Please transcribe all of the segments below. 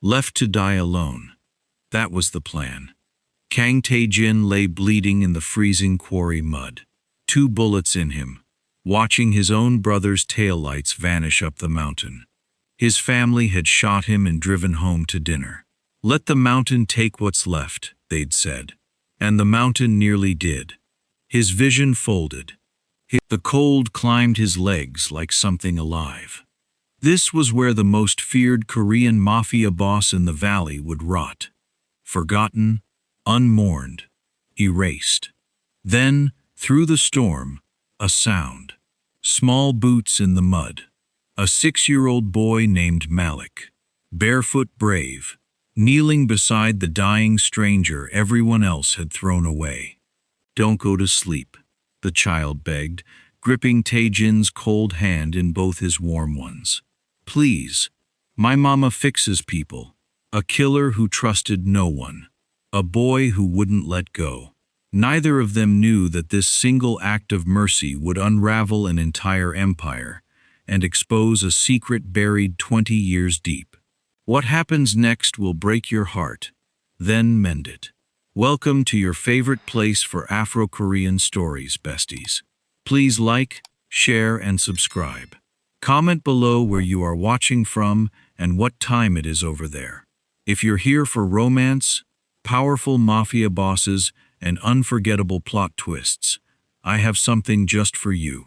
left to die alone. That was the plan. Kang Tae-jin lay bleeding in the freezing quarry mud, 2 bullets in him, watching his own brother's taillights vanish up the mountain. His family had shot him and driven home to dinner. Let the mountain take what's left, they'd said. And the mountain nearly did. His vision folded. The cold climbed his legs like something alive. This was where the most feared Korean mafia boss in the valley would rot. Forgotten, unmourned, erased. Then, through the storm, a sound. Small boots in the mud. A 6-year-old boy named Malik, barefoot brave, kneeling beside the dying stranger everyone else had thrown away. "Don't go to sleep," the child begged, gripping Tae-jin's cold hand in both his warm ones. "Please, my mama fixes people. A killer who trusted no one. A boy who wouldn't let go." Neither of them knew that this single act of mercy would unravel an entire empire and expose a secret buried 20 years deep. What happens next will break your heart, then mend it. Welcome to your favorite place for Afro-Korean stories, besties. Please like, share, and subscribe. Comment below where you are watching from and what time it is over there. If you're here for romance, powerful mafia bosses, and unforgettable plot twists, I have something just for you.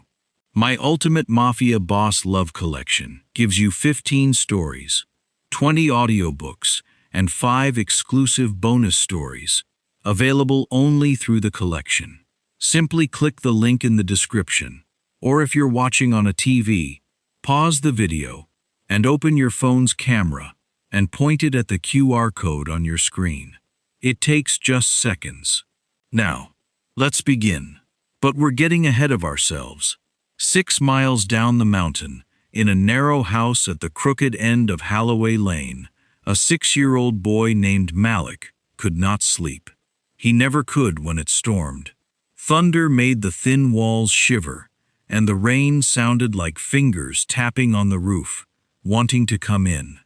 My Ultimate Mafia Boss Love Collection gives you 15 stories, 20 audiobooks, and 5 exclusive bonus stories, available only through the collection. Simply click the link in the description, or if you're watching on a TV, pause the video and open your phone's camera and point it at the QR code on your screen. It takes just seconds. Now, let's begin. But we're getting ahead of ourselves. 6 miles down the mountain, in a narrow house at the crooked end of Holloway Lane, a 6-year-old boy named Malik could not sleep. He never could when it stormed. Thunder made the thin walls shiver, and the rain sounded like fingers tapping on the roof, wanting to come in.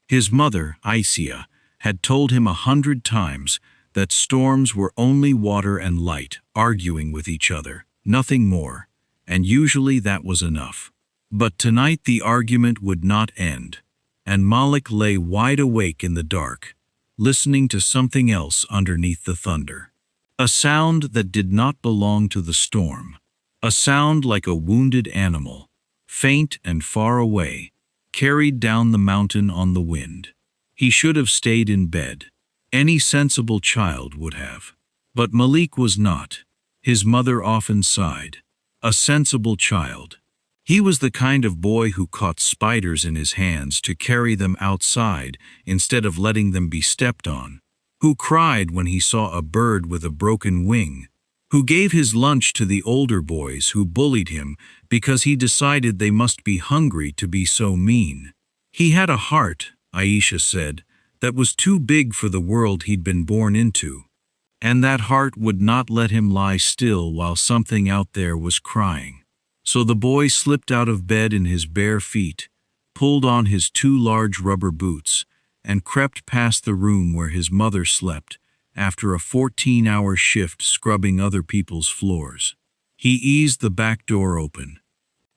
His mother, Aisha, had told him 100 times that storms were only water and light arguing with each other, nothing more, and usually that was enough. But tonight the argument would not end, and Malik lay wide awake in the dark, listening to something else underneath the thunder. A sound that did not belong to the storm. A sound like a wounded animal, faint and far away, carried down the mountain on the wind. He should have stayed in bed. Any sensible child would have. But Malik was not. His mother often sighed. A sensible child. He was the kind of boy who caught spiders in his hands to carry them outside instead of letting them be stepped on. Who cried when he saw a bird with a broken wing. Who gave his lunch to the older boys who bullied him because he decided they must be hungry to be so mean. He had a heart, Aisha said, that was too big for the world he'd been born into. And that heart would not let him lie still while something out there was crying. So the boy slipped out of bed in his bare feet, pulled on his 2 large rubber boots, and crept past the room where his mother slept after a 14-hour shift scrubbing other people's floors. He eased the back door open.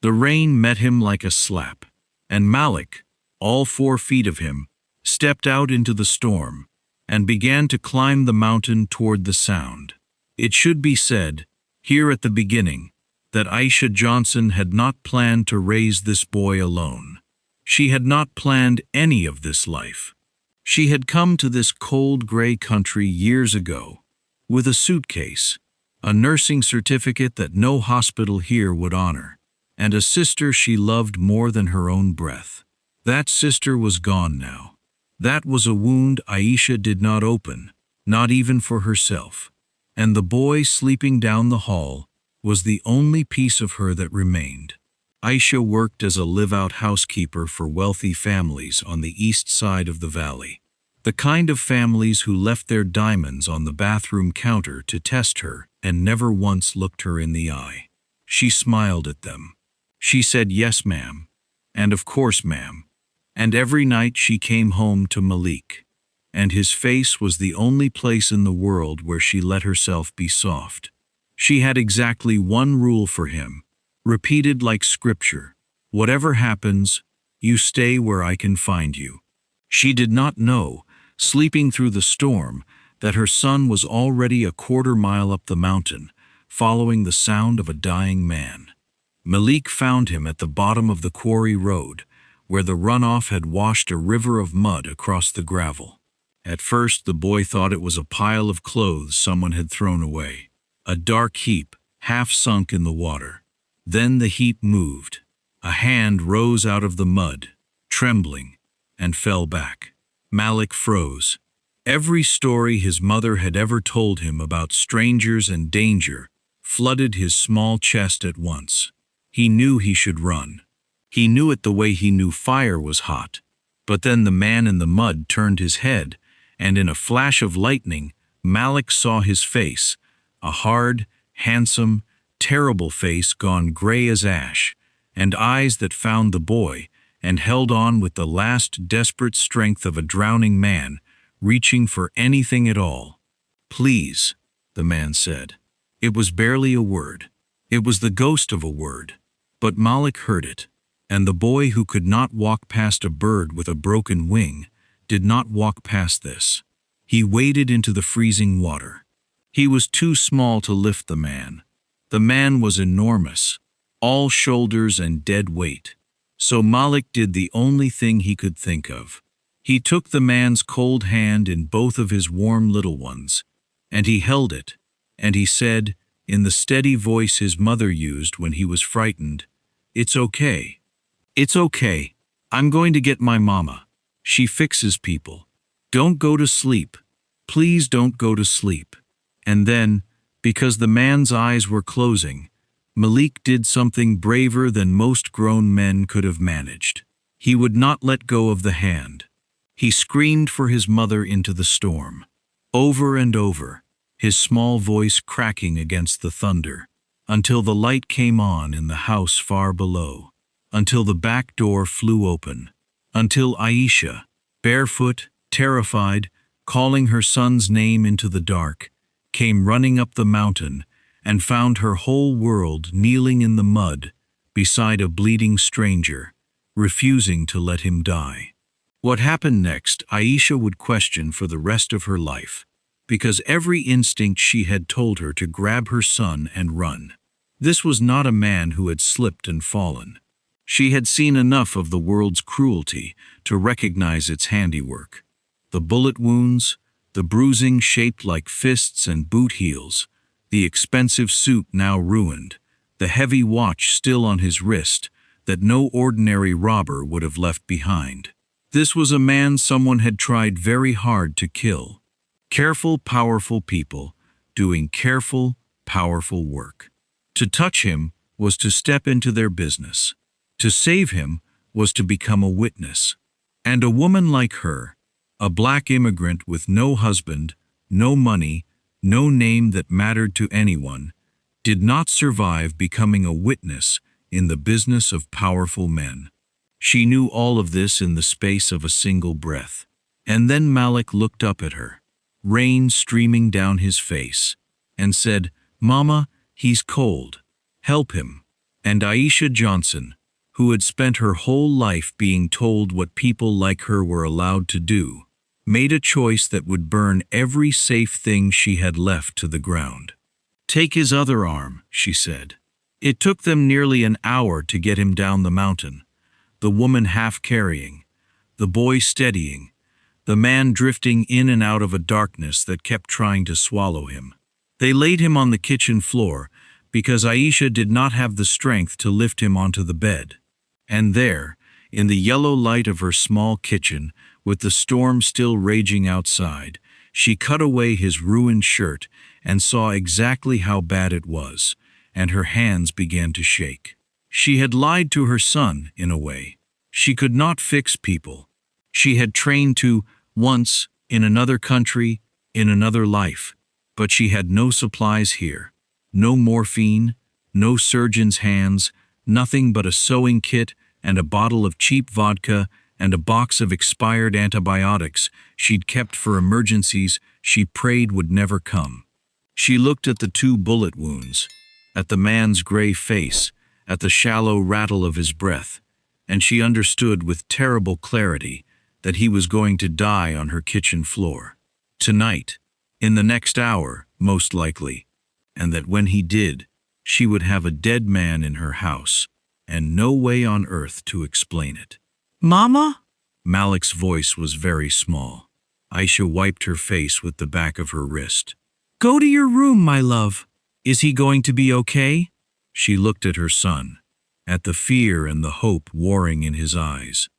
The rain met him like a slap, and Malik, all 4 feet of him, stepped out into the storm and began to climb the mountain toward the sound. It should be said, here at the beginning, that Aisha Johnson had not planned to raise this boy alone. She had not planned any of this life. She had come to this cold gray country years ago, with a suitcase, a nursing certificate that no hospital here would honor, and a sister she loved more than her own breath. That sister was gone now. That was a wound Aisha did not open, not even for herself. And the boy sleeping down the hall was the only piece of her that remained. Aisha worked as a live-out housekeeper for wealthy families on the east side of the valley. The kind of families who left their diamonds on the bathroom counter to test her and never once looked her in the eye. She smiled at them. She said, "Yes, ma'am," and "Of course, ma'am," And every night she came home to Malik, and his face was the only place in the world where she let herself be soft. She had exactly one rule for him, repeated like scripture: whatever happens, you stay where I can find you. She did not know, sleeping through the storm, that her son was already a quarter-mile up the mountain, following the sound of a dying man. Malik found him at the bottom of the quarry road, where the runoff had washed a river of mud across the gravel. At first, the boy thought it was a pile of clothes someone had thrown away, a dark heap, half sunk in the water. Then the heap moved. A hand rose out of the mud, trembling, and fell back. Malik froze. Every story his mother had ever told him about strangers and danger flooded his small chest at once. He knew he should run. He knew it the way he knew fire was hot. But then the man in the mud turned his head, and in a flash of lightning, Malik saw his face, a hard, handsome, terrible face gone gray as ash, and eyes that found the boy and held on with the last desperate strength of a drowning man, reaching for anything at all. "Please," the man said. It was barely a word. It was the ghost of a word. But Malik heard it, and the boy who could not walk past a bird with a broken wing did not walk past this. He waded into the freezing water. He was too small to lift the man. The man was enormous, all shoulders and dead weight. So Malik did the only thing he could think of. He took the man's cold hand in both of his warm little ones, and he held it, and he said, in the steady voice his mother used when he was frightened, "It's okay. It's okay. I'm going to get my mama. She fixes people. Don't go to sleep. Please don't go to sleep." And then, because the man's eyes were closing, Malik did something braver than most grown men could have managed. He would not let go of the hand. He screamed for his mother into the storm, over and over, his small voice cracking against the thunder, until the light came on in the house far below, until the back door flew open, until Aisha, barefoot, terrified, calling her son's name into the dark, came running up the mountain and found her whole world kneeling in the mud beside a bleeding stranger, refusing to let him die. What happened next, Aisha would question for the rest of her life, because every instinct she had told her to grab her son and run. This was not a man who had slipped and fallen. She had seen enough of the world's cruelty to recognize its handiwork. The bullet wounds, the bruising shaped like fists and boot heels, the expensive suit now ruined, the heavy watch still on his wrist that no ordinary robber would have left behind. This was a man someone had tried very hard to kill. Careful, powerful people doing careful, powerful work. To touch him was to step into their business. To save him was to become a witness. And a woman like her, a black immigrant with no husband, no money, no name that mattered to anyone, did not survive becoming a witness in the business of powerful men. She knew all of this in the space of a single breath. And then Malik looked up at her, rain streaming down his face, and said, "Mama, he's cold. Help him." And Aisha Johnson, who had spent her whole life being told what people like her were allowed to do, made a choice that would burn every safe thing she had left to the ground. "Take his other arm," she said. It took them nearly an hour to get him down the mountain, the woman half carrying, the boy steadying, the man drifting in and out of a darkness that kept trying to swallow him. They laid him on the kitchen floor because Aisha did not have the strength to lift him onto the bed. And there, in the yellow light of her small kitchen, with the storm still raging outside, she cut away his ruined shirt and saw exactly how bad it was, and her hands began to shake. She had lied to her son, in a way. She could not fix people. She had trained to, once, in another country, in another life, but she had no supplies here. No morphine, no surgeon's hands, nothing but a sewing kit and a bottle of cheap vodka and a box of expired antibiotics she'd kept for emergencies she prayed would never come. She looked at the 2 bullet wounds, at the man's gray face, at the shallow rattle of his breath, and she understood with terrible clarity that he was going to die on her kitchen floor. Tonight, in the next hour, most likely, and that when he did, she would have a dead man in her house, and no way on earth to explain it. "Mama?" Malik's voice was very small. Aisha wiped her face with the back of her wrist. "Go to your room, my love. Is he going to be okay?" She looked at her son, at the fear and the hope warring in his eyes.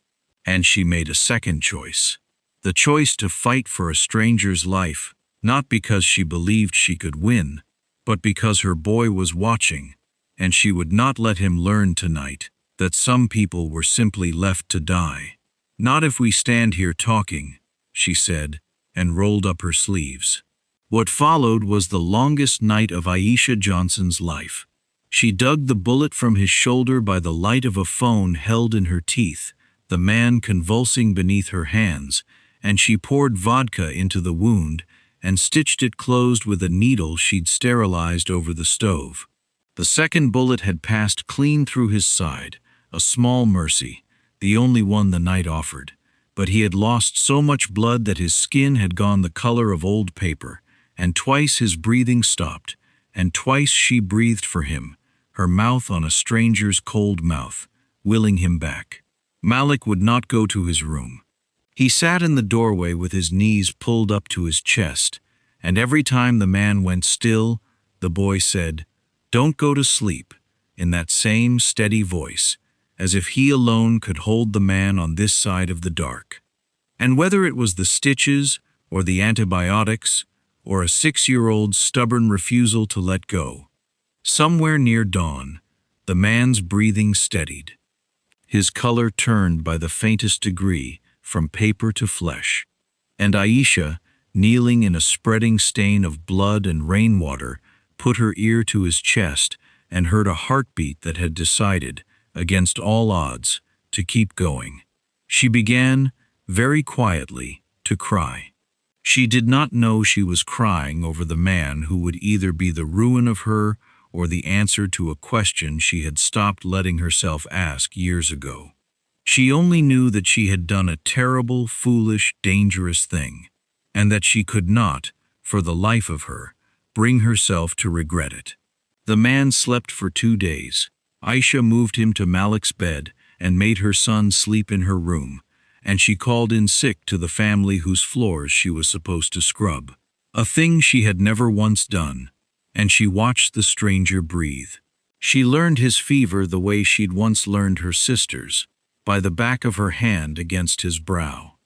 And she made a second choice. The choice to fight for a stranger's life, not because she believed she could win, but because her boy was watching, and she would not let him learn tonight that some people were simply left to die. "Not if we stand here talking," she said, and rolled up her sleeves. What followed was the longest night of Aisha Johnson's life. She dug the bullet from his shoulder by the light of a phone held in her teeth, the man convulsing beneath her hands, and she poured vodka into the wound and stitched it closed with a needle she'd sterilized over the stove. The second bullet had passed clean through his side, a small mercy, the only one the night offered, but he had lost so much blood that his skin had gone the color of old paper, and twice his breathing stopped, and twice she breathed for him, her mouth on a stranger's cold mouth, willing him back. Malik would not go to his room. He sat in the doorway with his knees pulled up to his chest, and every time the man went still, the boy said, "Don't go to sleep," in that same steady voice, as if he alone could hold the man on this side of the dark. And whether it was the stitches, or the antibiotics, or a 6-year-old's stubborn refusal to let go, somewhere near dawn, the man's breathing steadied. His color turned by the faintest degree from paper to flesh, and Aisha, kneeling in a spreading stain of blood and rainwater, put her ear to his chest and heard a heartbeat that had decided, against all odds, to keep going. She began, very quietly, to cry. She did not know she was crying over the man who would either be the ruin of her or the answer to a question she had stopped letting herself ask years ago. She only knew that she had done a terrible, foolish, dangerous thing, and that she could not, for the life of her, bring herself to regret it. The man slept for 2 days. Aisha moved him to Malik's bed and made her son sleep in her room, and she called in sick to the family whose floors she was supposed to scrub, a thing she had never once done, and she watched the stranger breathe. She learned his fever the way she'd once learned her sister's, by the back of her hand against his brow.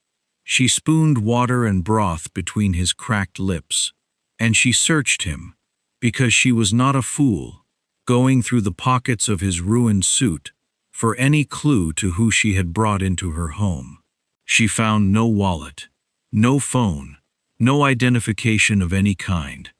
She spooned water and broth between his cracked lips, and she searched him, because she was not a fool, going through the pockets of his ruined suit for any clue to who she had brought into her home. She found no wallet, no phone, no identification of any kind.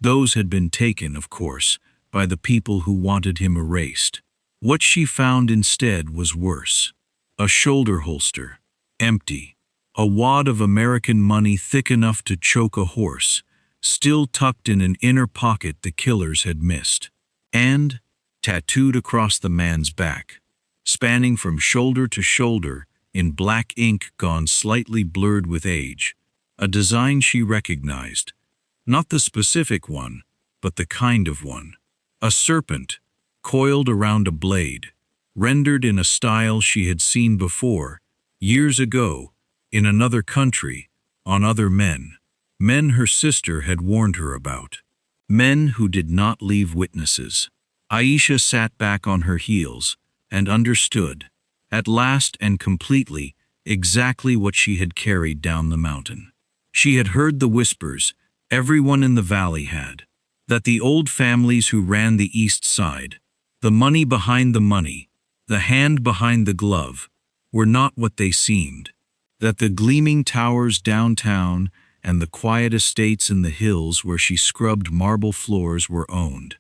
Those had been taken, of course, by the people who wanted him erased. What she found instead was worse. A shoulder holster, empty. A wad of American money thick enough to choke a horse, still tucked in an inner pocket the killers had missed. And, tattooed across the man's back, spanning from shoulder to shoulder, in black ink gone slightly blurred with age, a design she recognized. Not the specific one, but the kind of one. A serpent, coiled around a blade, rendered in a style she had seen before, years ago, in another country, on other men. Men her sister had warned her about. Men who did not leave witnesses. Aisha sat back on her heels and understood, at last and completely, exactly what she had carried down the mountain. She had heard the whispers, everyone in the valley had, that the old families who ran the east side, the money behind the money, the hand behind the glove, were not what they seemed, that the gleaming towers downtown and the quiet estates in the hills where she scrubbed marble floors were owned,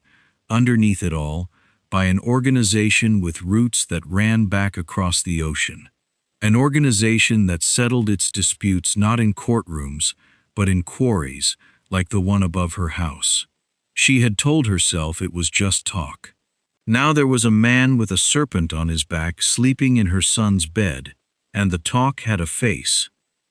underneath it all, by an organization with roots that ran back across the ocean. An organization that settled its disputes not in courtrooms, but in quarries, like the one above her house. She had told herself it was just talk. Now there was a man with a serpent on his back sleeping in her son's bed, and the talk had a face.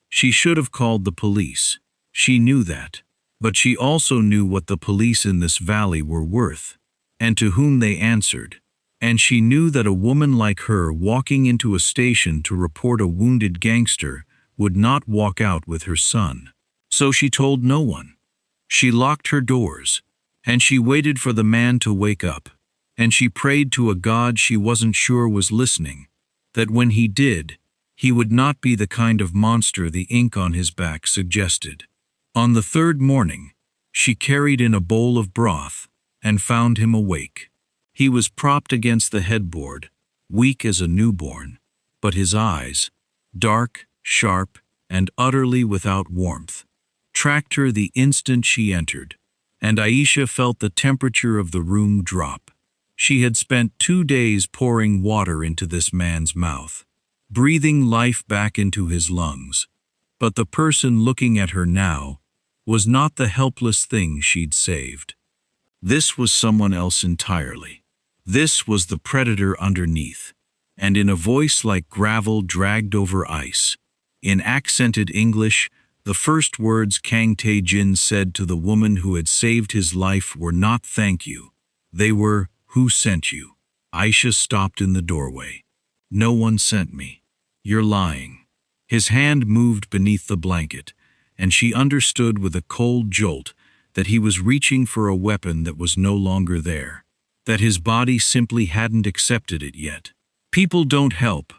She should have called the police. She knew that. But she also knew what the police in this valley were worth, and to whom they answered. And she knew that a woman like her walking into a station to report a wounded gangster would not walk out with her son. So she told no one. She locked her doors, and she waited for the man to wake up, and she prayed to a God she wasn't sure was listening, that when he did, he would not be the kind of monster the ink on his back suggested. On the third morning, she carried in a bowl of broth and found him awake. He was propped against the headboard, weak as a newborn, but his eyes, dark, sharp, and utterly without warmth, tracked her the instant she entered, and Aisha felt the temperature of the room drop. She had spent 2 days pouring water into this man's mouth, breathing life back into his lungs, but the person looking at her now was not the helpless thing she'd saved. This was someone else entirely. This was the predator underneath, and in a voice like gravel dragged over ice, in accented English, the first words Kang Tae-jin said to the woman who had saved his life were not "thank you." They were, "Who sent you?" Aisha stopped in the doorway. "No one sent me. You're lying." His hand moved beneath the blanket, and she understood with a cold jolt that he was reaching for a weapon that was no longer there, that his body simply hadn't accepted it yet. "People don't help.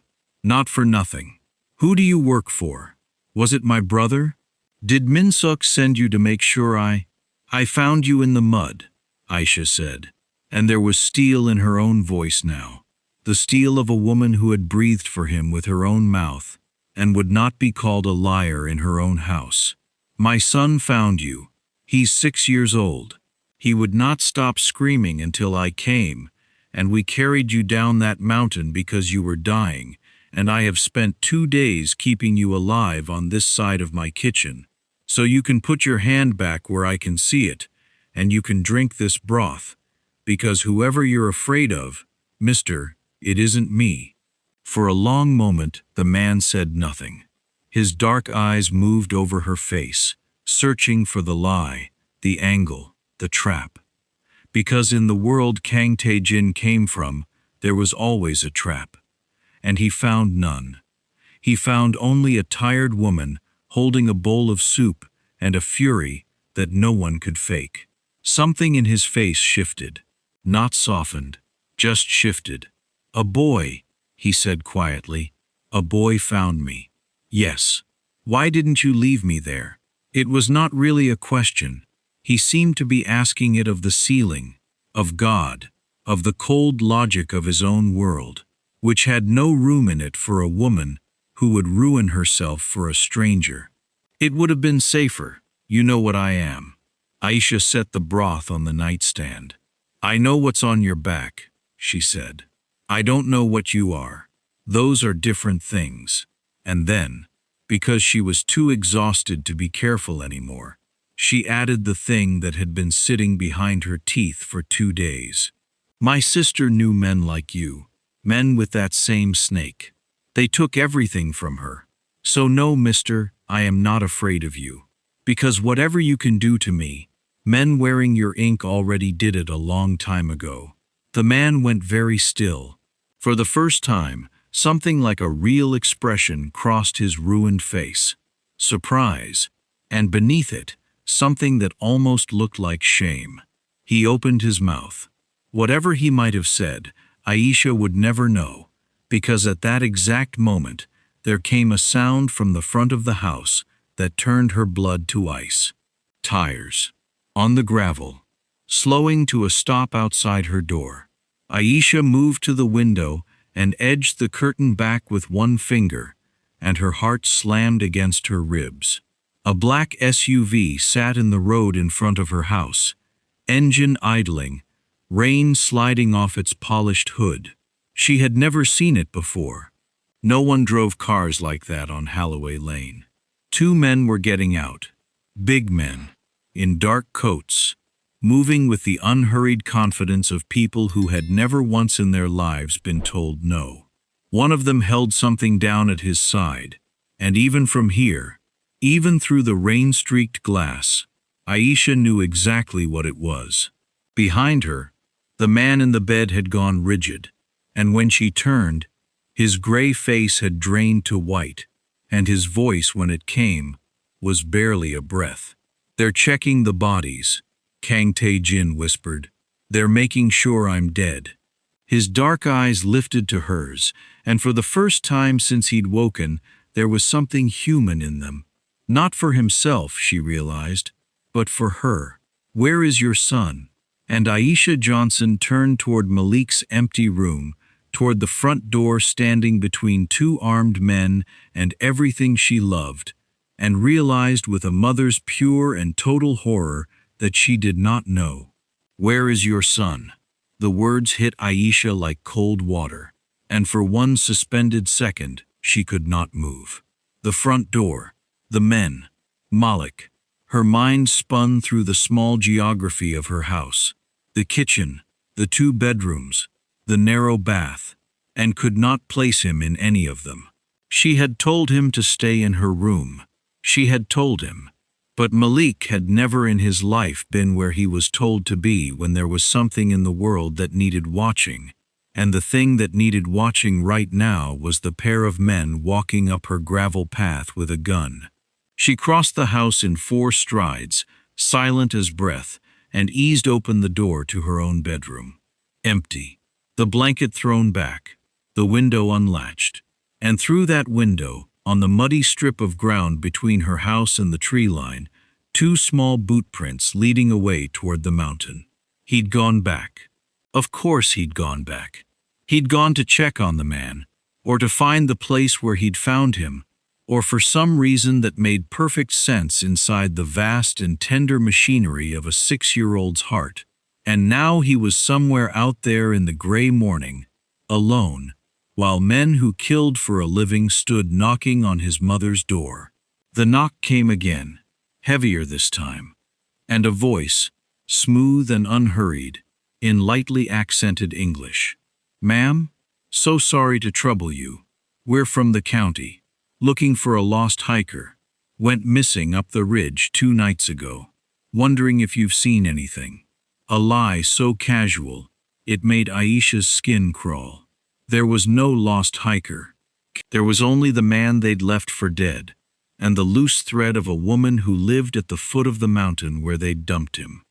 Not for nothing. Who do you work for? Was it my brother? Did Minsuk send you to make sure I found you in the mud," Aisha said, and there was steel in her own voice now, the steel of a woman who had breathed for him with her own mouth, and would not be called a liar in her own house. "My son found you. He's 6 years old. He would not stop screaming until I came, and we carried you down that mountain because you were dying, and I have spent 2 days keeping you alive on this side of my kitchen, so you can put your hand back where I can see it, and you can drink this broth, because whoever you're afraid of, mister, it isn't me." For a long moment, the man said nothing. His dark eyes moved over her face, searching for the lie, the angle, the trap. Because in the world Kang Tae-jin came from, there was always a trap. And he found none. He found only a tired woman holding a bowl of soup and a fury that no one could fake. Something in his face shifted, not softened, just shifted. "A boy," he said quietly. "A boy found me." "Yes. Why didn't you leave me there?" It was not really a question. He seemed to be asking it of the ceiling, of God, of the cold logic of his own world, which had no room in it for a woman who would ruin herself for a stranger. "It would have been safer. You know what I am." Aisha set the broth on the nightstand. "I know what's on your back," she said. "I don't know what you are. Those are different things." And then, because she was too exhausted to be careful anymore, she added the thing that had been sitting behind her teeth for 2 days. "My sister knew men like you, men with that same snake. They took everything from her. So no, mister, I am not afraid of you. Because whatever you can do to me, men wearing your ink already did it a long time ago." The man went very still. For the first time, something like a real expression crossed his ruined face. Surprise. And beneath it, something that almost looked like shame. He opened his mouth. Whatever he might have said, Aisha would never know, because at that exact moment, there came a sound from the front of the house that turned her blood to ice. Tires. On the gravel. Slowing to a stop outside her door. Aisha moved to the window and edged the curtain back with one finger, and her heart slammed against her ribs. A black SUV sat in the road in front of her house, engine idling, rain sliding off its polished hood. She had never seen it before. No one drove cars like that on Holloway Lane. Two men were getting out. Big men, in dark coats, moving with the unhurried confidence of people who had never once in their lives been told no. One of them held something down at his side, and even from here, even through the rain-streaked glass, Aisha knew exactly what it was. Behind her, the man in the bed had gone rigid, and when she turned, his gray face had drained to white, and his voice, when it came, was barely a breath. "They're checking the bodies," Kang Tae-jin whispered. "They're making sure I'm dead." His dark eyes lifted to hers, and for the first time since he'd woken, there was something human in them. Not for himself, she realized, but for her. "Where is your son?" And Aisha Johnson turned toward Malik's empty room, toward the front door standing between two armed men and everything she loved, and realized with a mother's pure and total horror that she did not know. "Where is your son?" The words hit Aisha like cold water, and for one suspended second, she could not move. The front door, the men, Malik. Her mind spun through the small geography of her house, the kitchen, the two bedrooms, the narrow bath, and could not place him in any of them. She had told him to stay in her room. She had told him. But Malik had never in his life been where he was told to be when there was something in the world that needed watching, and the thing that needed watching right now was the pair of men walking up her gravel path with a gun. She crossed the house in 4 strides, silent as breath, and eased open the door to her own bedroom. Empty. The blanket thrown back, the window unlatched, and through that window, on the muddy strip of ground between her house and the tree line, 2 small boot prints leading away toward the mountain. He'd gone back. Of course he'd gone back. He'd gone to check on the man, or to find the place where he'd found him, or for some reason that made perfect sense inside the vast and tender machinery of a 6-year-old's heart. And now he was somewhere out there in the gray morning, alone, while men who killed for a living stood knocking on his mother's door. The knock came again, heavier this time, and a voice, smooth and unhurried, in lightly accented English. "Ma'am, so sorry to trouble you. We're from the county, looking for a lost hiker. Went missing up the ridge 2 nights ago. Wondering if you've seen anything." A lie so casual, it made Aisha's skin crawl. There was no lost hiker. There was only the man they'd left for dead, and the loose thread of a woman who lived at the foot of the mountain where they'd dumped him.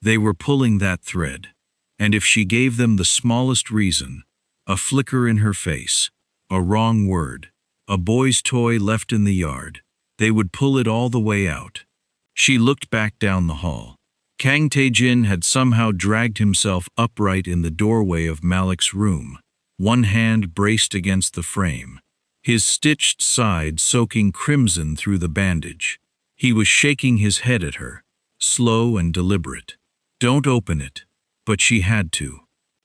They were pulling that thread, and if she gave them the smallest reason, a flicker in her face, a wrong word, a boy's toy left in the yard, they would pull it all the way out. She looked back down the hall. Kang Tae-jin had somehow dragged himself upright in the doorway of Malik's room, one hand braced against the frame, his stitched side soaking crimson through the bandage. He was shaking his head at her, slow and deliberate. "Don't open it." But she had to.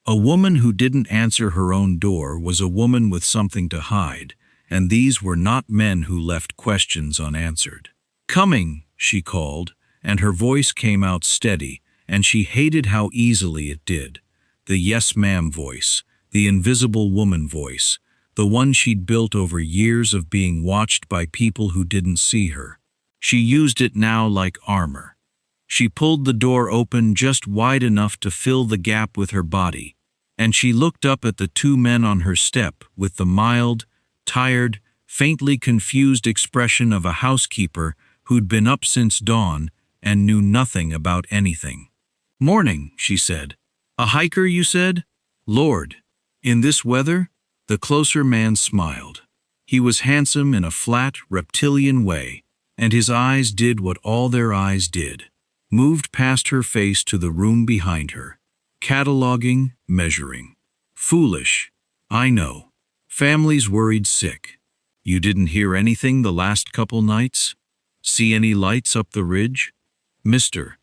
A woman who didn't answer her own door was a woman with something to hide, and these were not men who left questions unanswered. "Coming," she called, and her voice came out steady, and she hated how easily it did. The yes ma'am voice, the invisible woman voice, the one she'd built over years of being watched by people who didn't see her. She used it now like armor. She pulled the door open just wide enough to fill the gap with her body, and she looked up at the 2 men on her step with the mild, tired, faintly confused expression of a housekeeper who'd been up since dawn and knew nothing about anything. "Morning," she said. "A hiker, you said? Lord, in this weather?" The closer man smiled. He was handsome in a flat, reptilian way, and his eyes did what all their eyes did. Moved past her face to the room behind her. Cataloging, measuring. "Foolish. I know. Family's worried sick. You didn't hear anything the last couple nights? See any lights up the ridge? Mister,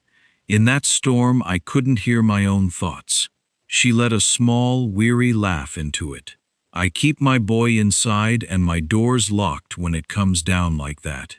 in that storm I couldn't hear my own thoughts." She let a small, weary laugh into it. I keep my boy inside and my door's locked when it comes down like that.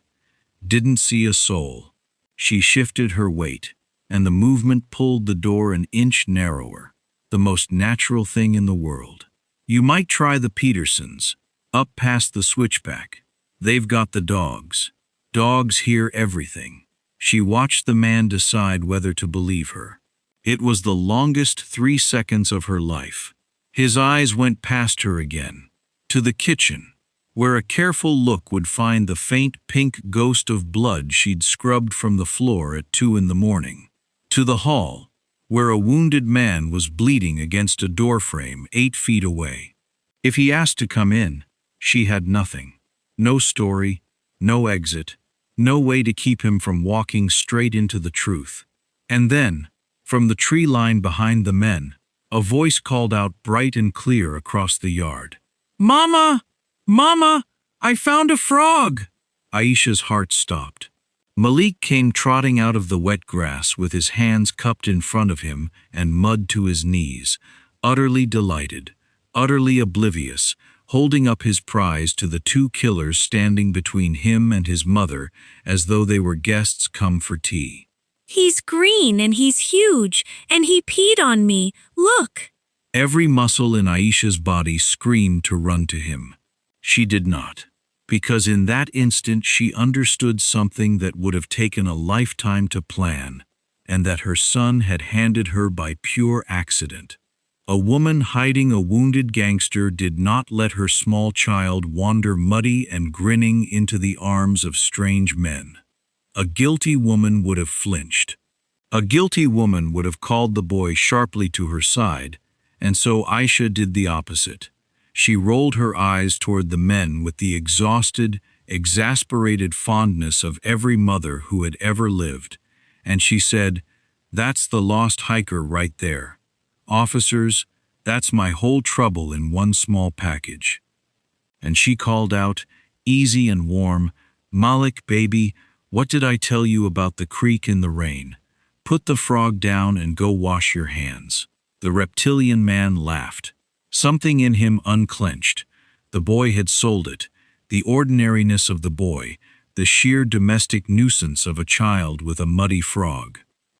Didn't see a soul. She shifted her weight, and the movement pulled the door an inch narrower. The most natural thing in the world. You might try the Petersons, up past the switchback. They've got the dogs. Dogs hear everything. She watched the man decide whether to believe her. It was the longest 3 seconds of her life. His eyes went past her again, to the kitchen, where a careful look would find the faint pink ghost of blood she'd scrubbed from the floor at 2 in the morning. To the hall, where a wounded man was bleeding against a doorframe 8 feet away. If he asked to come in, she had nothing. No story, no exit, no way to keep him from walking straight into the truth. And then, from the tree line behind the men, a voice called out bright and clear across the yard. "Mama! Mama! I found a frog!" Aisha's heart stopped. Malik came trotting out of the wet grass with his hands cupped in front of him and mud to his knees, utterly delighted, utterly oblivious, holding up his prize to the 2 killers standing between him and his mother as though they were guests come for tea. "He's green and he's huge, and he peed on me. Look!" Every muscle in Aisha's body screamed to run to him. She did not, because in that instant she understood something that would have taken a lifetime to plan, and that her son had handed her by pure accident. A woman hiding a wounded gangster did not let her small child wander muddy and grinning into the arms of strange men. A guilty woman would have flinched. A guilty woman would have called the boy sharply to her side, and so Aisha did the opposite. She rolled her eyes toward the men with the exhausted, exasperated fondness of every mother who had ever lived, and she said, "That's the lost hiker right there. Officers, that's my whole trouble in one small package." And she called out, easy and warm, "Malik, baby, what did I tell you about the creek in the rain? Put the frog down and go wash your hands." The reptilian man laughed. Something in him unclenched. The boy had sold it. The ordinariness of the boy, the sheer domestic nuisance of a child with a muddy frog.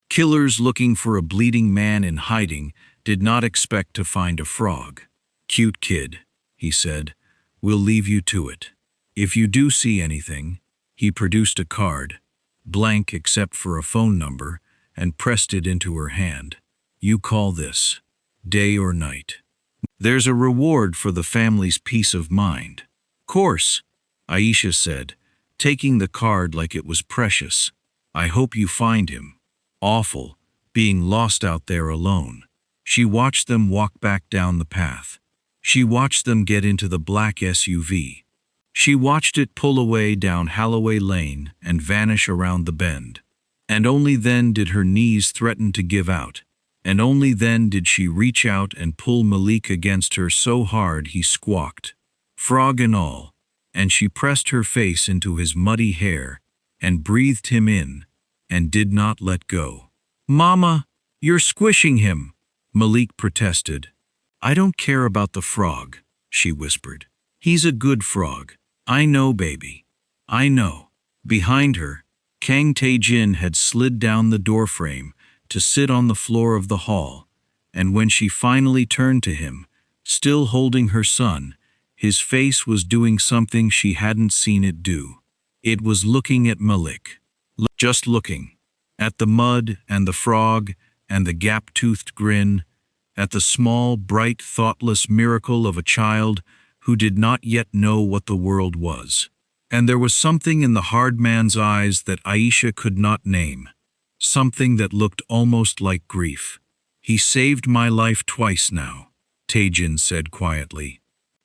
Killers looking for a bleeding man in hiding did not expect to find a frog. "Cute kid," he said. "We'll leave you to it. If you do see anything," he produced a card, blank except for a phone number, and pressed it into her hand. "You call this, day or night. There's a reward for the family's peace of mind." "Course," Aisha said, taking the card like it was precious. "I hope you find him. Awful, being lost out there alone." She watched them walk back down the path. She watched them get into the black SUV. She watched it pull away down Holloway Lane and vanish around the bend. And only then did her knees threaten to give out, and only then did she reach out and pull Malik against her so hard he squawked, frog and all, and she pressed her face into his muddy hair and breathed him in and did not let go. "Mama, you're squishing him," Malik protested. "I don't care about the frog," she whispered. "He's a good frog. I know, baby. I know." Behind her, Kang Tae-jin had slid down the doorframe to sit on the floor of the hall, and when she finally turned to him, still holding her son, his face was doing something she hadn't seen it do. It was looking at Malik. Just looking. At the mud and the frog and the gap-toothed grin, at the small, bright, thoughtless miracle of a child who did not yet know what the world was. And there was something in the hard man's eyes that Aisha could not name, something that looked almost like grief. "He saved my life twice now," Tae-jin said quietly,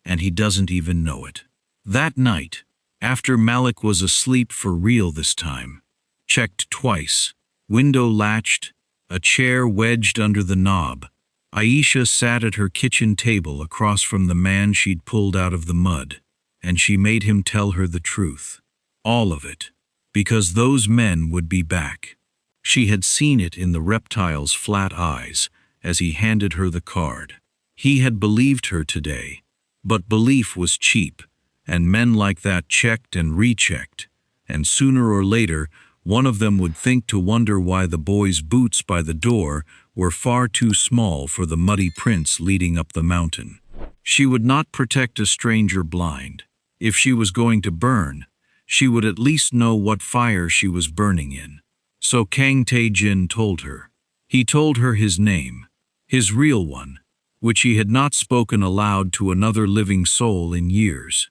"and he doesn't even know it." That night, after Malik was asleep for real this time, checked twice, window latched, a chair wedged under the knob, Aisha sat at her kitchen table across from the man she'd pulled out of the mud, and she made him tell her the truth. All of it. Because those men would be back. She had seen it in the reptile's flat eyes as he handed her the card. He had believed her today, But belief was cheap, and men like that checked and rechecked, and sooner or later, one of them would think to wonder why the boy's boots by the door were far too small for the muddy prints leading up the mountain. She would not protect a stranger blind. If she was going to burn, she would at least know what fire she was burning in. So Kang Tae-jin told her. He told her his name, his real one, which he had not spoken aloud to another living soul in years.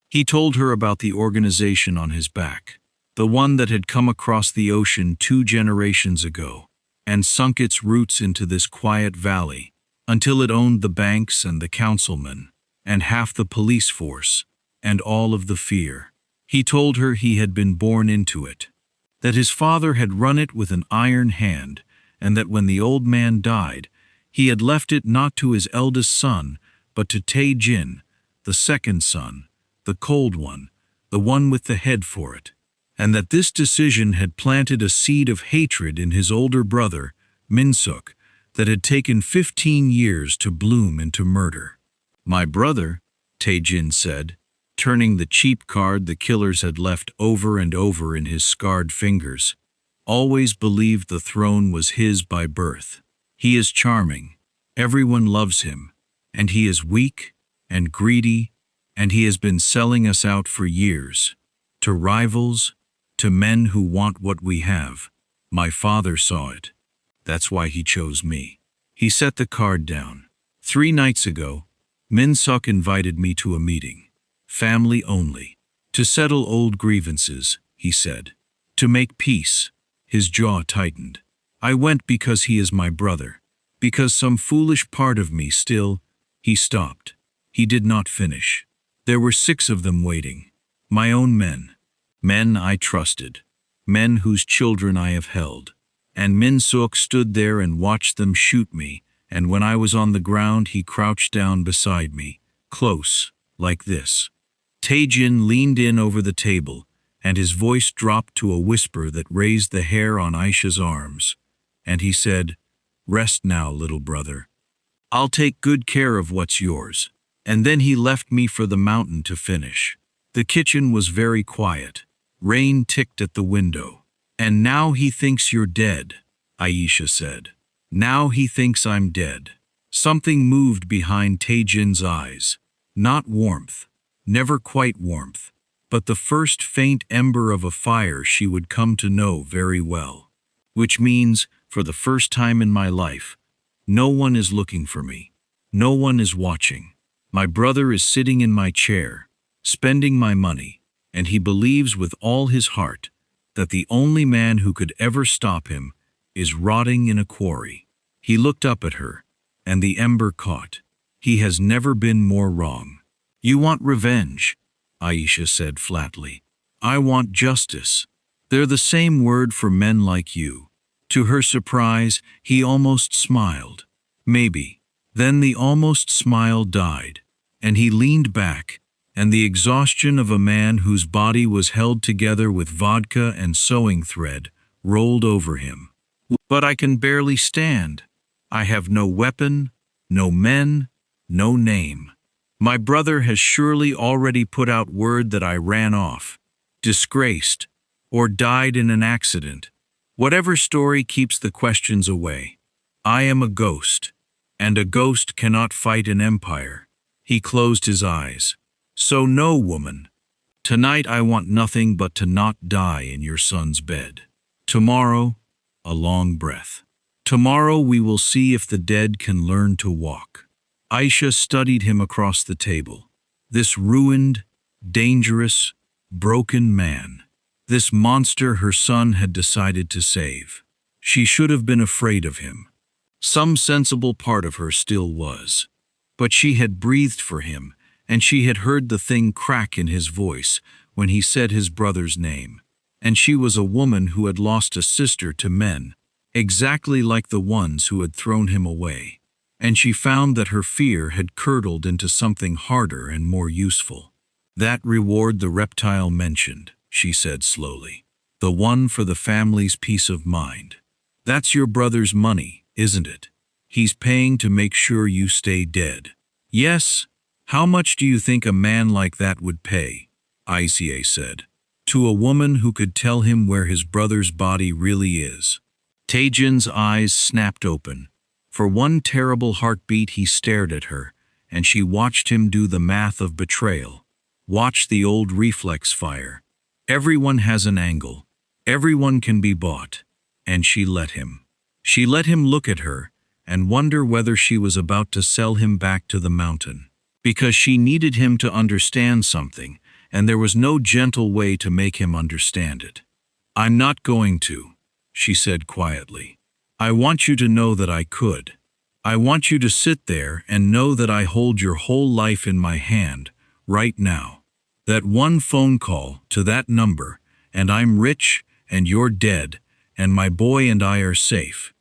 He told her about the organization on his back, the one that had come across the ocean 2 generations ago, and sunk its roots into this quiet valley, until it owned the banks and the councilmen, and half the police force, and all of the fear. He told her he had been born into it, that his father had run it with an iron hand, and that when the old man died, he had left it not to his eldest son, but to Tae-jin, the second son, the cold one, the one with the head for it, and that this decision had planted a seed of hatred in his older brother, Min-suk, that had taken 15 years to bloom into murder. "My brother," Tae-jin said, turning the cheap card the killers had left over and over in his scarred fingers, "always believed the throne was his by birth. He is charming, everyone loves him, and he is weak and greedy, and he has been selling us out for years, to rivals, to men who want what we have. My father saw it. That's why he chose me." He set the card down. "3 nights ago, Min-suk invited me to a meeting. Family only. To settle old grievances," he said. "To make peace." His jaw tightened. "I went because he is my brother. Because some foolish part of me still—" He stopped. He did not finish. There were 6 of them waiting. My own men. Men I trusted. Men whose children I have held. And Min-suk stood there and watched them shoot me, and when I was on the ground he crouched down beside me, close, like this. Tae-jin leaned in over the table, and his voice dropped to a whisper that raised the hair on Aisha's arms, and he said, "Rest now, little brother. I'll take good care of what's yours." And then he left me for the mountain to finish. The kitchen was very quiet. Rain ticked at the window. "And now he thinks you're dead," Aisha said. "Now he thinks I'm dead." Something moved behind Tae-jin's eyes. Not warmth, never quite warmth, but the first faint ember of a fire she would come to know very well. Which means, for the first time in my life, no one is looking for me. No one is watching. My brother is sitting in my chair, spending my money, and he believes with all his heart that the only man who could ever stop him is rotting in a quarry. He looked up at her, and the ember caught. He has never been more wrong. "You want revenge," Aisha said flatly. "I want justice. They're the same word for men like you." To her surprise, he almost smiled. Maybe. Then the almost smile died, and he leaned back, and the exhaustion of a man whose body was held together with vodka and sewing thread rolled over him. "But I can barely stand. I have no weapon, no men, no name. My brother has surely already put out word that I ran off, disgraced, or died in an accident. Whatever story keeps the questions away. I am a ghost, and a ghost cannot fight an empire." He closed his eyes. "So no, woman. Tonight I want nothing but to not die in your son's bed. Tomorrow," a long breath, "tomorrow we will see if the dead can learn to walk." Aisha studied him across the table. This ruined, dangerous, broken man. This monster her son had decided to save. She should have been afraid of him. Some sensible part of her still was. But she had breathed for him, and she had heard the thing crack in his voice when he said his brother's name. And she was a woman who had lost a sister to men, exactly like the ones who had thrown him away. And she found that her fear had curdled into something harder and more useful. "That reward the reptile mentioned," she said slowly. "The one for the family's peace of mind. That's your brother's money, isn't it? He's paying to make sure you stay dead." "Yes," How much do you think a man like that would pay? Aisha said. To a woman who could tell him where his brother's body really is. Tae-jin's eyes snapped open. For one terrible heartbeat he stared at her, and she watched him do the math of betrayal. Watch the old reflex fire. Everyone has an angle. Everyone can be bought. And she let him. She let him look at her and wonder whether she was about to sell him back to the mountain. Because she needed him to understand something, and there was no gentle way to make him understand it. I'm not going to, she said quietly. I want you to know that I could. I want you to sit there and know that I hold your whole life in my hand, right now. That one phone call to that number, and I'm rich, and you're dead, and my boy and I are safe.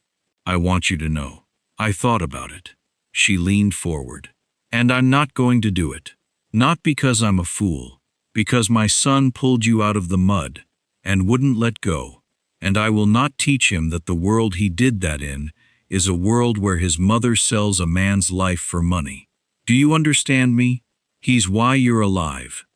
I want you to know. I thought about it. She leaned forward. And I'm not going to do it. Not because I'm a fool. Because my son pulled you out of the mud, and wouldn't let go. And I will not teach him that the world he did that in is a world where his mother sells a man's life for money. Do you understand me? He's why you're alive.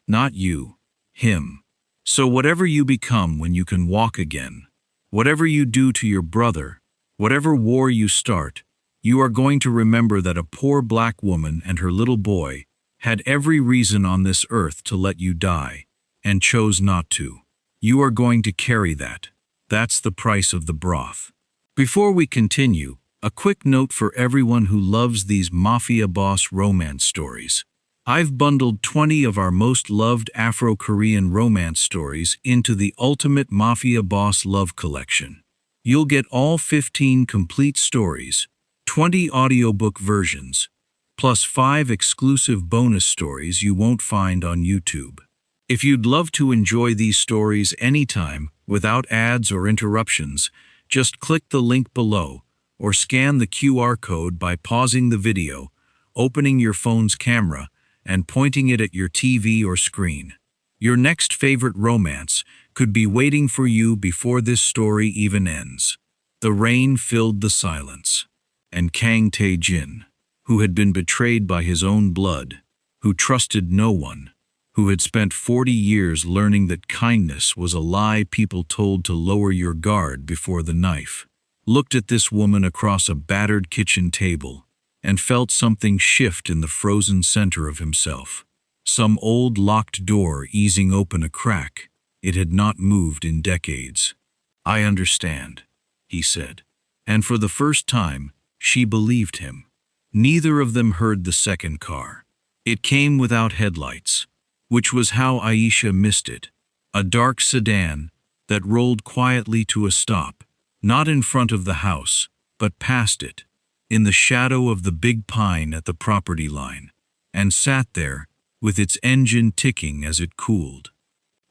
Not you. Him. So whatever you become when you can walk again, whatever you do to your brother, whatever war you start, you are going to remember that a poor black woman and her little boy had every reason on this earth to let you die, and chose not to. You are going to carry that. That's the price of the broth. Before we continue, a quick note for everyone who loves these Mafia Boss romance stories. I've bundled 20 of our most loved Afro-Korean romance stories into the ultimate Mafia Boss Love Collection. You'll get all 15 complete stories, 20 audiobook versions, plus 5 exclusive bonus stories you won't find on YouTube. If you'd love to enjoy these stories anytime, without ads or interruptions, just click the link below, or scan the QR code by pausing the video, opening your phone's camera, and pointing it at your TV or screen. Your next favorite romance could be waiting for you before this story even ends. The rain filled the silence, and Kang Tae-jin, who had been betrayed by his own blood, who trusted no one, who had spent 40 years learning that kindness was a lie people told to lower your guard before the knife, looked at this woman across a battered kitchen table and felt something shift in the frozen center of himself. Some old locked door easing open a crack. It had not moved in decades. I understand, he said. And for the first time, she believed him. Neither of them heard the second car. It came without headlights, which was how Aisha missed it. A dark sedan that rolled quietly to a stop, not in front of the house, but past it, in the shadow of the big pine at the property line, and sat there, with its engine ticking as it cooled.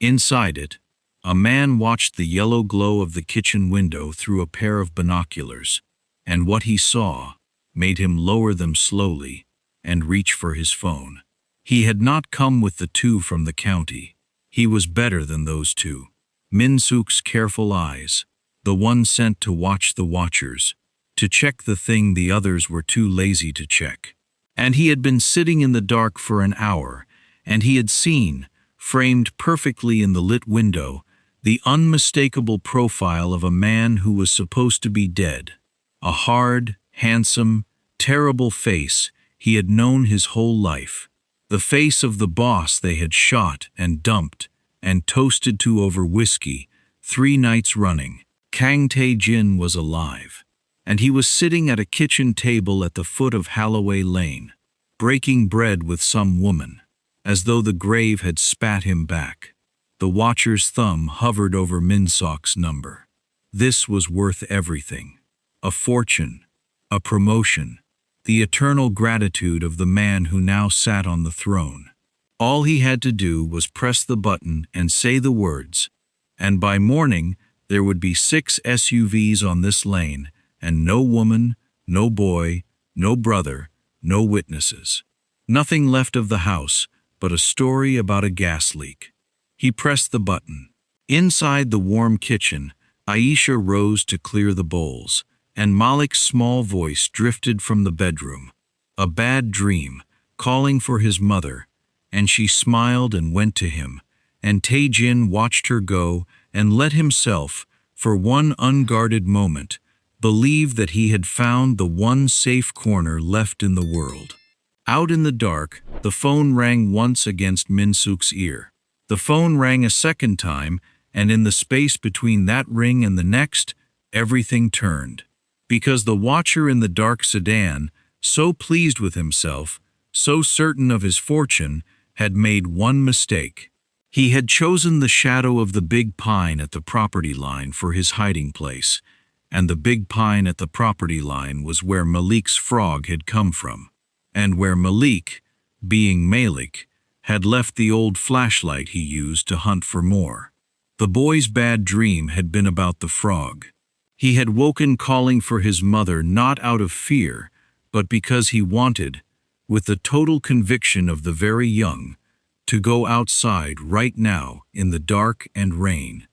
Inside it, a man watched the yellow glow of the kitchen window through a pair of binoculars, and what he saw made him lower them slowly and reach for his phone. He had not come with the two from the county. He was better than those two. Min-suk's careful eyes, the one sent to watch the watchers, to check the thing the others were too lazy to check. And he had been sitting in the dark for an hour, and he had seen, framed perfectly in the lit window, the unmistakable profile of a man who was supposed to be dead. A hard, handsome, terrible face he had known his whole life. The face of the boss they had shot and dumped and toasted to over whiskey 3 nights running. Kang Tae-jin was alive, and he was sitting at a kitchen table at the foot of Holloway Lane, breaking bread with some woman, as though the grave had spat him back. The watcher's thumb hovered over Min-suk's number. This was worth everything. A fortune, a promotion, the eternal gratitude of the man who now sat on the throne. All he had to do was press the button and say the words, and by morning there would be 6 SUVs on this lane, and no woman, no boy, no brother, no witnesses. Nothing left of the house but a story about a gas leak. He pressed the button. Inside the warm kitchen, Aisha rose to clear the bowls, and Malik's small voice drifted from the bedroom. A bad dream, calling for his mother, and she smiled and went to him, and Tae-jin watched her go and let himself, for one unguarded moment, believe that he had found the one safe corner left in the world. Out in the dark, the phone rang once against Min-suk's ear. The phone rang a second time, and in the space between that ring and the next, everything turned. Because the watcher in the dark sedan, so pleased with himself, so certain of his fortune, had made one mistake. He had chosen the shadow of the big pine at the property line for his hiding place, and the big pine at the property line was where Malik's frog had come from, and where Malik, being Malik, had left the old flashlight he used to hunt for more. The boy's bad dream had been about the frog. He had woken calling for his mother not out of fear, but because he wanted, with the total conviction of the very young, to go outside right now in the dark and rain,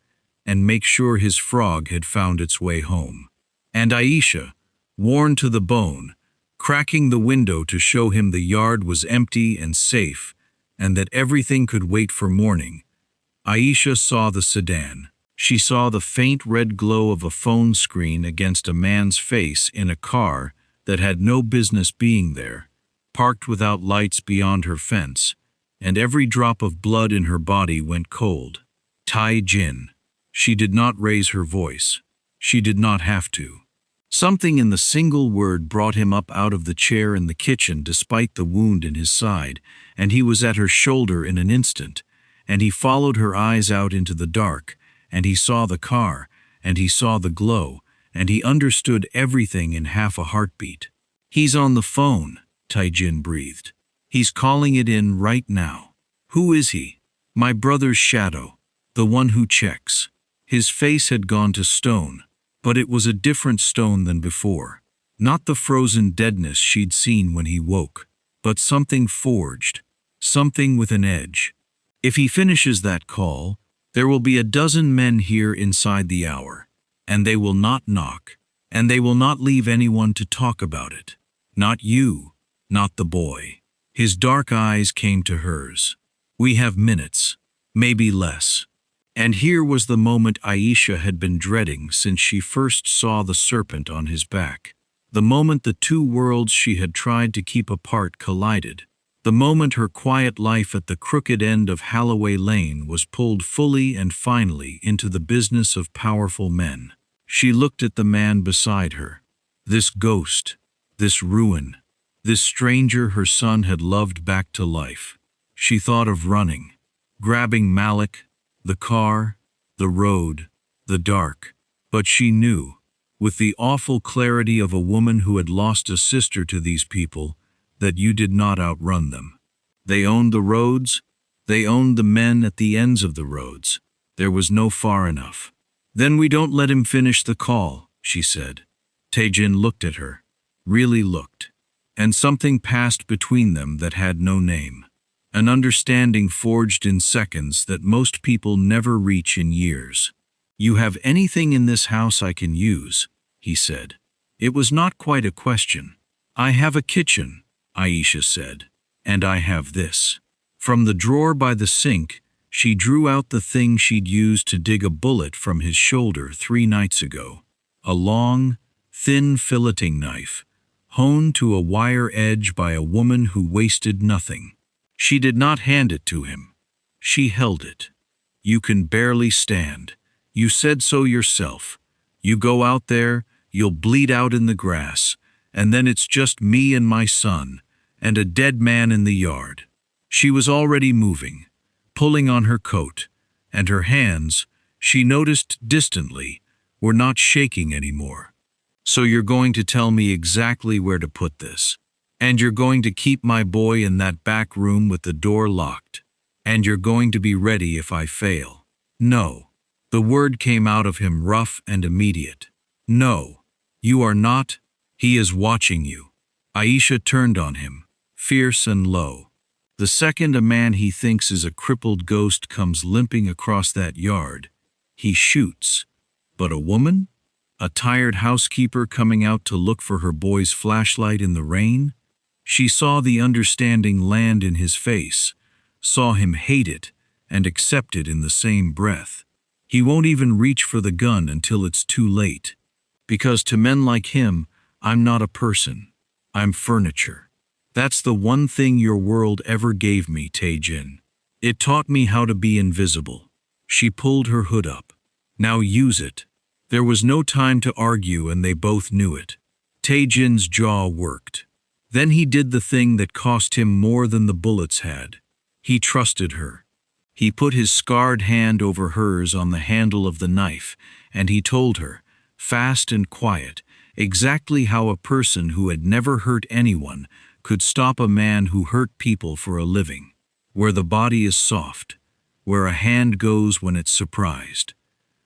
and make sure his frog had found its way home. And Aisha, worn to the bone, cracking the window to show him the yard was empty and safe, and that everything could wait for morning. Aisha saw the sedan. She saw the faint red glow of a phone screen against a man's face in a car that had no business being there, parked without lights beyond her fence, and every drop of blood in her body went cold. Tae-jin. She did not raise her voice. She did not have to. Something in the single word brought him up out of the chair in the kitchen despite the wound in his side, and he was at her shoulder in an instant, and he followed her eyes out into the dark, and he saw the car, and he saw the glow, and he understood everything in half a heartbeat. "He's on the phone," Tae-jin breathed. "He's calling it in right now." "Who is he?" "My brother's shadow, the one who checks." His face had gone to stone, but it was a different stone than before. Not the frozen deadness she'd seen when he woke, but something forged, something with an edge. "If he finishes that call, there will be a dozen men here inside the hour, and they will not knock, and they will not leave anyone to talk about it. Not you, not the boy." His dark eyes came to hers. "We have minutes, maybe less." And here was the moment Aisha had been dreading since she first saw the serpent on his back. The moment the two worlds she had tried to keep apart collided. The moment her quiet life at the crooked end of Holloway Lane was pulled fully and finally into the business of powerful men. She looked at the man beside her. This ghost, this ruin, this stranger her son had loved back to life. She thought of running, grabbing Malik, the car, the road, the dark. But she knew, with the awful clarity of a woman who had lost a sister to these people, that you did not outrun them. They owned the roads, they owned the men at the ends of the roads. There was no far enough. "Then we don't let him finish the call," she said. Tae-jin looked at her, really looked, and something passed between them that had no name. An understanding forged in seconds that most people never reach in years. "You have anything in this house I can use?" he said. It was not quite a question. "I have a kitchen," Aisha said, "and I have this." From the drawer by the sink, she drew out the thing she'd used to dig a bullet from his shoulder 3 nights ago. A long, thin filleting knife, honed to a wire edge by a woman who wasted nothing. She did not hand it to him. She held it. "You can barely stand. You said so yourself. You go out there, you'll bleed out in the grass, and then it's just me and my son, and a dead man in the yard." She was already moving, pulling on her coat, and her hands, she noticed distantly, were not shaking anymore. "So you're going to tell me exactly where to put this. And you're going to keep my boy in that back room with the door locked. And you're going to be ready if I fail." "No." The word came out of him rough and immediate. "No, you are not. He is watching you." Aisha turned on him, fierce and low. "The second a man he thinks is a crippled ghost comes limping across that yard, he shoots. But a woman? A tired housekeeper coming out to look for her boy's flashlight in the rain? She saw the understanding land in his face, saw him hate it and accept it in the same breath. He won't even reach for the gun until it's too late. Because to men like him, I'm not a person. I'm furniture. That's the one thing your world ever gave me, Tae-jin. It taught me how to be invisible. She pulled her hood up. Now use it. There was no time to argue and they both knew it. Tae-jin's jaw worked. Then he did the thing that cost him more than the bullets had. He trusted her. He put his scarred hand over hers on the handle of the knife, and he told her, fast and quiet, exactly how a person who had never hurt anyone could stop a man who hurt people for a living. Where the body is soft, where a hand goes when it's surprised.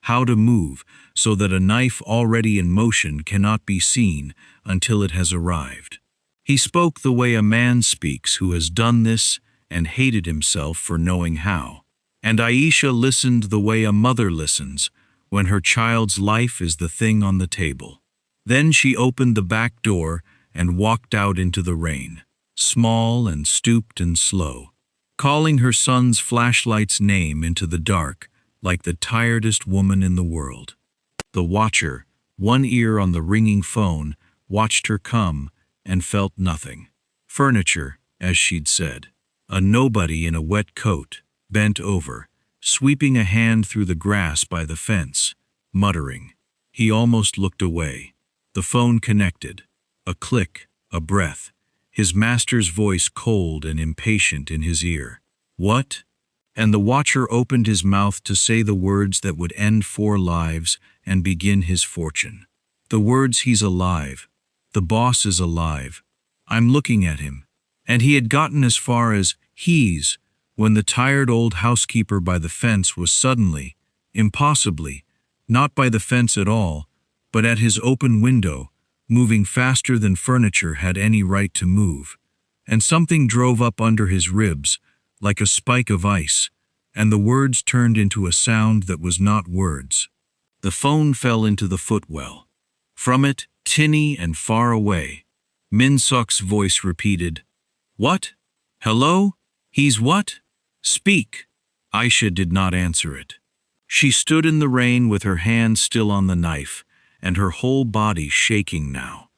How to move so that a knife already in motion cannot be seen until it has arrived. He spoke the way a man speaks who has done this and hated himself for knowing how. And Aisha listened the way a mother listens when her child's life is the thing on the table. Then she opened the back door and walked out into the rain, small and stooped and slow, calling her son's flashlight's name into the dark like the tiredest woman in the world. The watcher, one ear on the ringing phone, watched her come and felt nothing. Furniture, as she'd said. A nobody in a wet coat, bent over, sweeping a hand through the grass by the fence, muttering. He almost looked away. The phone connected. A click, a breath, his master's voice cold and impatient in his ear. What? And the watcher opened his mouth to say the words that would end 4 lives and begin his fortune. The words, he's alive. The boss is alive. I'm looking at him. And he had gotten as far as he's when the tired old housekeeper by the fence was suddenly, impossibly, not by the fence at all, but at his open window, moving faster than furniture had any right to move. And something drove up under his ribs, like a spike of ice, and the words turned into a sound that was not words. The phone fell into the footwell. From it, tinny and far away, Min Suk's voice repeated, "What? Hello? He's what? Speak." Aisha did not answer it. She stood in the rain with her hand still on the knife, and her whole body shaking now.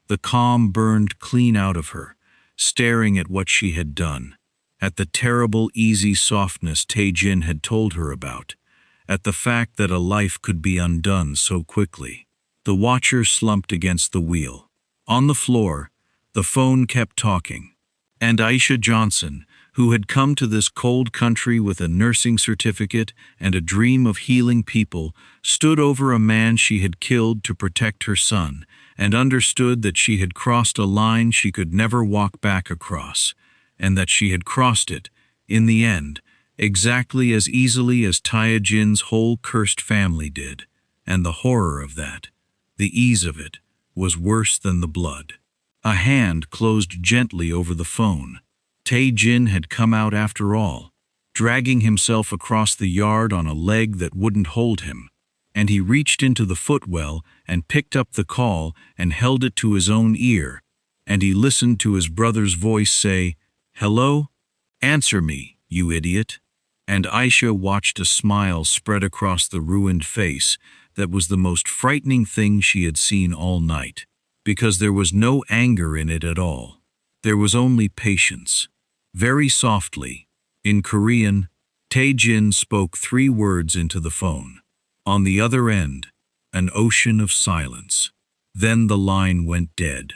The calm burned clean out of her, staring at what she had done, at the terrible easy softness Tae-jin had told her about, at the fact that a life could be undone so quickly. The watcher slumped against the wheel. On the floor, the phone kept talking. And Aisha Johnson, who had come to this cold country with a nursing certificate and a dream of healing people, stood over a man she had killed to protect her son, and understood that she had crossed a line she could never walk back across, and that she had crossed it, in the end, exactly as easily as Tae-jin's whole cursed family did, and the horror of that, the ease of it, was worse than the blood. A hand closed gently over the phone. Tae-jin had come out after all, dragging himself across the yard on a leg that wouldn't hold him, and he reached into the footwell and picked up the call and held it to his own ear, and he listened to his brother's voice say, "Hello? Answer me, you idiot." And Aisha watched a smile spread across the ruined face that was the most frightening thing she had seen all night, because there was no anger in it at all. There was only patience. Very softly, in Korean, Tae-jin spoke 3 words into the phone. On the other end, an ocean of silence. Then the line went dead.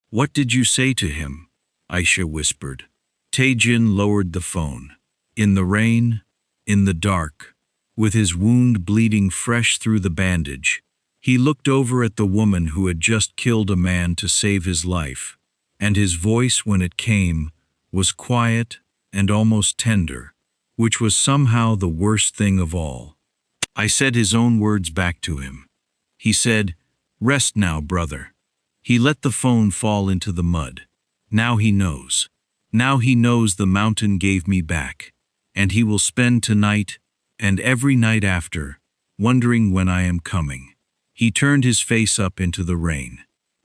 "What did you say to him?" Aisha whispered. Tae-jin lowered the phone. In the rain, in the dark, with his wound bleeding fresh through the bandage, he looked over at the woman who had just killed a man to save his life, and his voice, when it came, was quiet and almost tender, which was somehow the worst thing of all. I said his own words back to him. He said, "Rest now, brother." He let the phone fall into the mud. Now he knows. Now he knows the mountain gave me back, and he will spend tonight and every night after, wondering when I am coming. He turned his face up into the rain.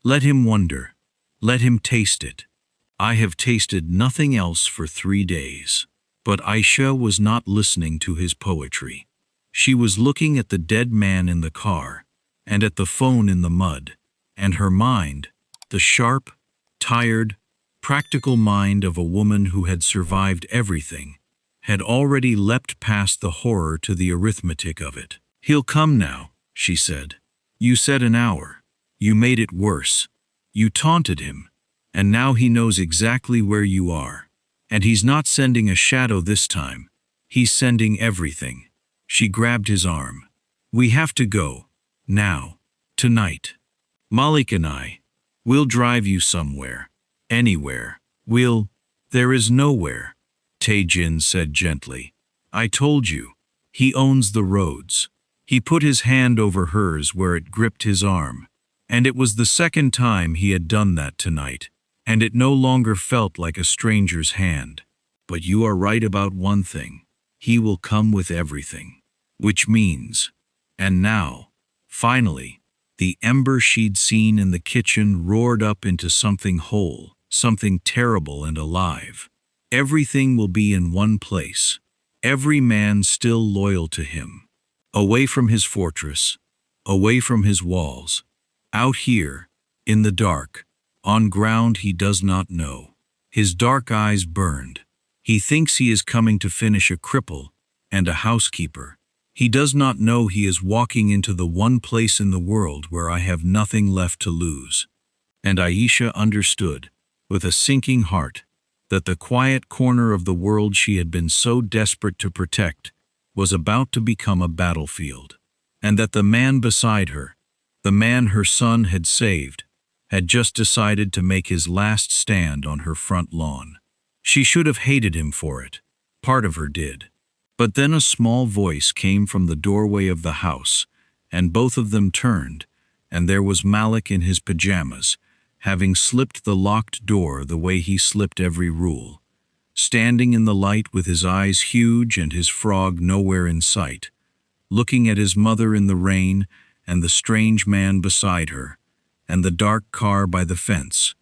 Let him wonder. Let him taste it. I have tasted nothing else for 3 days. But Aisha was not listening to his poetry. She was looking at the dead man in the car, and at the phone in the mud, and her mind, the sharp, tired, practical mind of a woman who had survived everything, had already leapt past the horror to the arithmetic of it. "He'll come now," she said. "You said an hour. You made it worse. You taunted him, and now he knows exactly where you are. And he's not sending a shadow this time. He's sending everything." She grabbed his arm. "We have to go. Now. Tonight. Malik and we'll drive you somewhere. Anywhere. There is nowhere," Tae-jin said gently. "I told you. He owns the roads." He put his hand over hers where it gripped his arm. And it was the second time he had done that tonight, and it no longer felt like a stranger's hand. "But you are right about one thing. He will come with everything." Which means, and now, finally, the ember she'd seen in the kitchen roared up into something whole, something terrible and alive. Everything will be in one place. Every man still loyal to him. Away from his fortress, away from his walls, out here, in the dark, on ground he does not know. His dark eyes burned. He thinks he is coming to finish a cripple and a housekeeper. He does not know he is walking into the one place in the world where I have nothing left to lose. And Aisha understood, with a sinking heart, that the quiet corner of the world she had been so desperate to protect was about to become a battlefield, and that the man beside her, the man her son had saved, had just decided to make his last stand on her front lawn. She should have hated him for it. Part of her did. But then a small voice came from the doorway of the house, and both of them turned, and there was Malik in his pajamas, having slipped the locked door the way he slipped every rule, standing in the light with his eyes huge and his frog nowhere in sight, looking at his mother in the rain and the strange man beside her, and the dark car by the fence,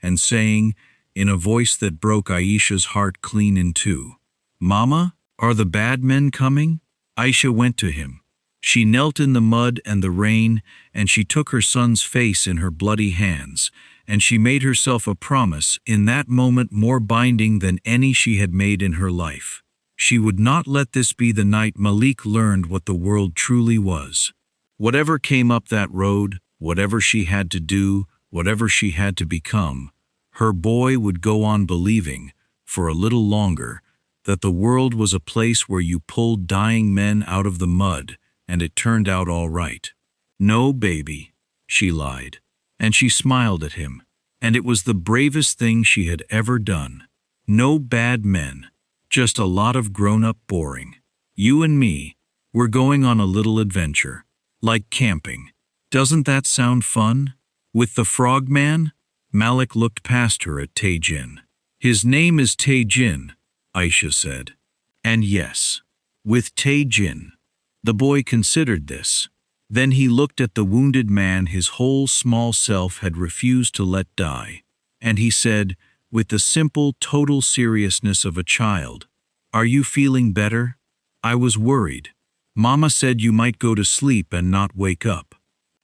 and saying, in a voice that broke Aisha's heart clean in two, "Mama, are the bad men coming?" Aisha went to him. She knelt in the mud and the rain, and she took her son's face in her bloody hands, and she made herself a promise in that moment more binding than any she had made in her life. She would not let this be the night Malik learned what the world truly was. Whatever came up that road, whatever she had to do, whatever she had to become, her boy would go on believing, for a little longer, that the world was a place where you pulled dying men out of the mud, and it turned out all right. "No, baby," she lied, and she smiled at him, and it was the bravest thing she had ever done. "No bad men, just a lot of grown-up boring. You and me, we're going on a little adventure, like camping. Doesn't that sound fun? With the frogman?" Malik looked past her at Tae-jin. "His name is Tae-jin," Aisha said. "And yes, with Tae-jin." The boy considered this. Then he looked at the wounded man his whole small self had refused to let die, and he said, with the simple, total seriousness of a child, "Are you feeling better? I was worried. Mama said you might go to sleep and not wake up."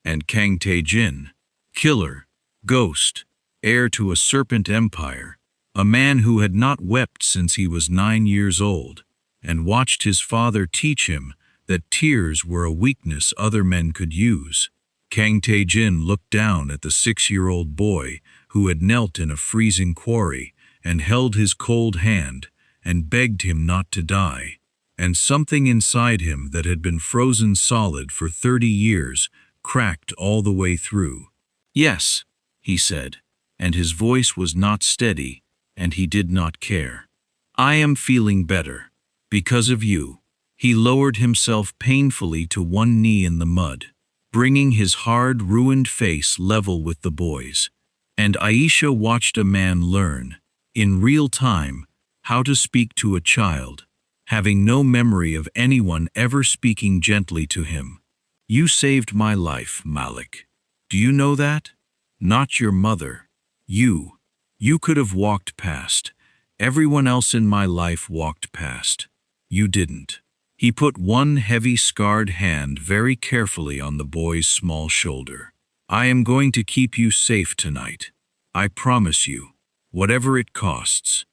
And Kang Tae-jin, killer, ghost, heir to a serpent empire, a man who had not wept since he was 9 years old, and watched his father teach him that tears were a weakness other men could use. Kang Tae-jin looked down at the 6-year-old boy who had knelt in a freezing quarry and held his cold hand and begged him not to die, and something inside him that had been frozen solid for 30 years cracked all the way through. "Yes," he said, and his voice was not steady, and he did not care. "I am feeling better. Because of you." He lowered himself painfully to one knee in the mud, bringing his hard, ruined face level with the boy's. And Aisha watched a man learn, in real time, how to speak to a child, having no memory of anyone ever speaking gently to him. "You saved my life, Malik. Do you know that? Not your mother. You. You could have walked past. Everyone else in my life walked past. You didn't. He put one heavy scarred hand very carefully on the boy's small shoulder. I am going to keep you safe tonight. I promise you, whatever it costs.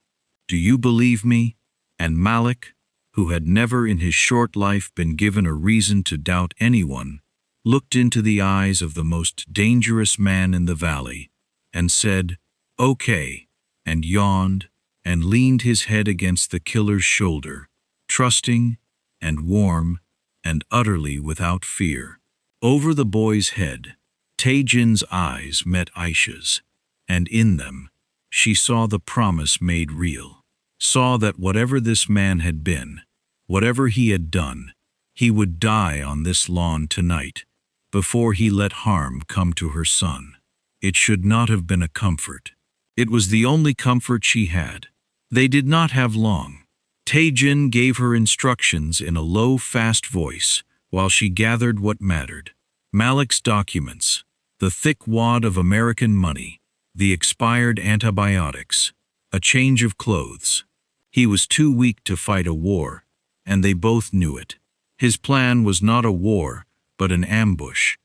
Do you believe me? And Malik, who had never in his short life been given a reason to doubt anyone, looked into the eyes of the most dangerous man in the valley and said, "Okay," and yawned and leaned his head against the killer's shoulder, trusting and warm and utterly without fear. Over the boy's head, Tae-jin's eyes met Aisha's, and in them, she saw the promise made real, saw that whatever this man had been, whatever he had done, he would die on this lawn tonight, before he let harm come to her son. It should not have been a comfort. It was the only comfort she had. They did not have long. Tae-jin gave her instructions in a low, fast voice, while she gathered what mattered. Malik's documents, the thick wad of American money, the expired antibiotics, a change of clothes. He was too weak to fight a war, and they both knew it. His plan was not a war, but an ambush,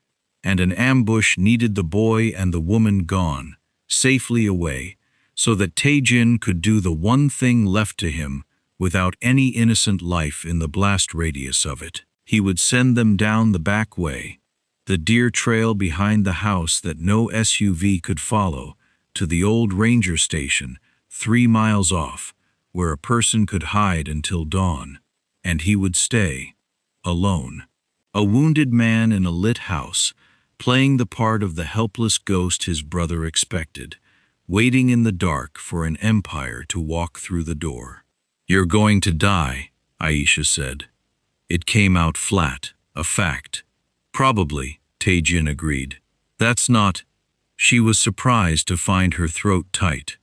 and an ambush needed the boy and the woman gone, safely away, so that Tae-jin could do the one thing left to him without any innocent life in the blast radius of it. He would send them down the back way, the deer trail behind the house that no SUV could follow, to the old ranger station 3 miles off, where a person could hide until dawn, and he would stay, alone. A wounded man in a lit house, playing the part of the helpless ghost his brother expected, waiting in the dark for an empire to walk through the door. "You're going to die," Aisha said. It came out flat, a fact. "Probably," Tae-jin agreed. "That's not—" She was surprised to find her throat tight.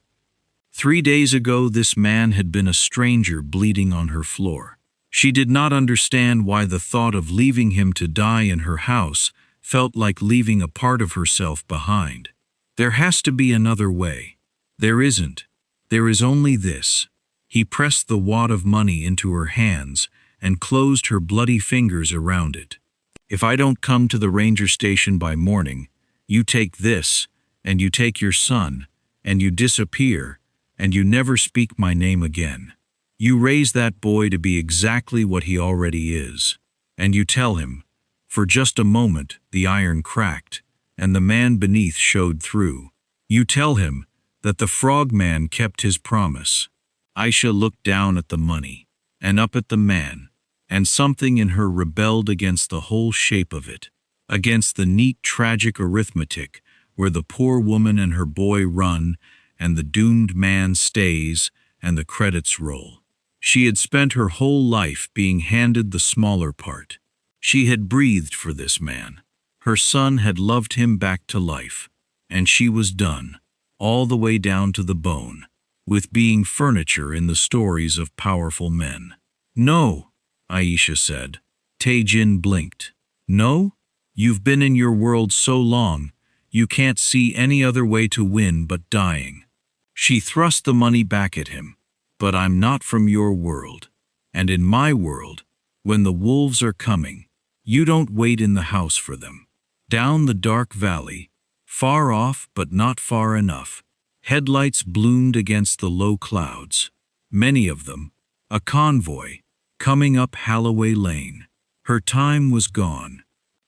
3 days ago this man had been a stranger bleeding on her floor. She did not understand why the thought of leaving him to die in her house felt like leaving a part of herself behind. There has to be another way. There isn't. There is only this. He pressed the wad of money into her hands and closed her bloody fingers around it. "If I don't come to the ranger station by morning, you take this, and you take your son, and you disappear, and you never speak my name again. You raise that boy to be exactly what he already is, and you tell him." For just a moment the iron cracked, and the man beneath showed through. "You tell him that the frogman kept his promise." Aisha looked down at the money, and up at the man, and something in her rebelled against the whole shape of it, against the neat tragic arithmetic where the poor woman and her boy run, and the doomed man stays, and the credits roll. She had spent her whole life being handed the smaller part. She had breathed for this man. Her son had loved him back to life, and she was done, all the way down to the bone, with being furniture in the stories of powerful men. "No," Aisha said. Tae-jin blinked. "No? You've been in your world so long, you can't see any other way to win but dying." She thrust the money back at him. "But I'm not from your world. And in my world, when the wolves are coming, you don't wait in the house for them." Down the dark valley, far off but not far enough, headlights bloomed against the low clouds. Many of them, a convoy, coming up Holloway Lane. Her time was gone.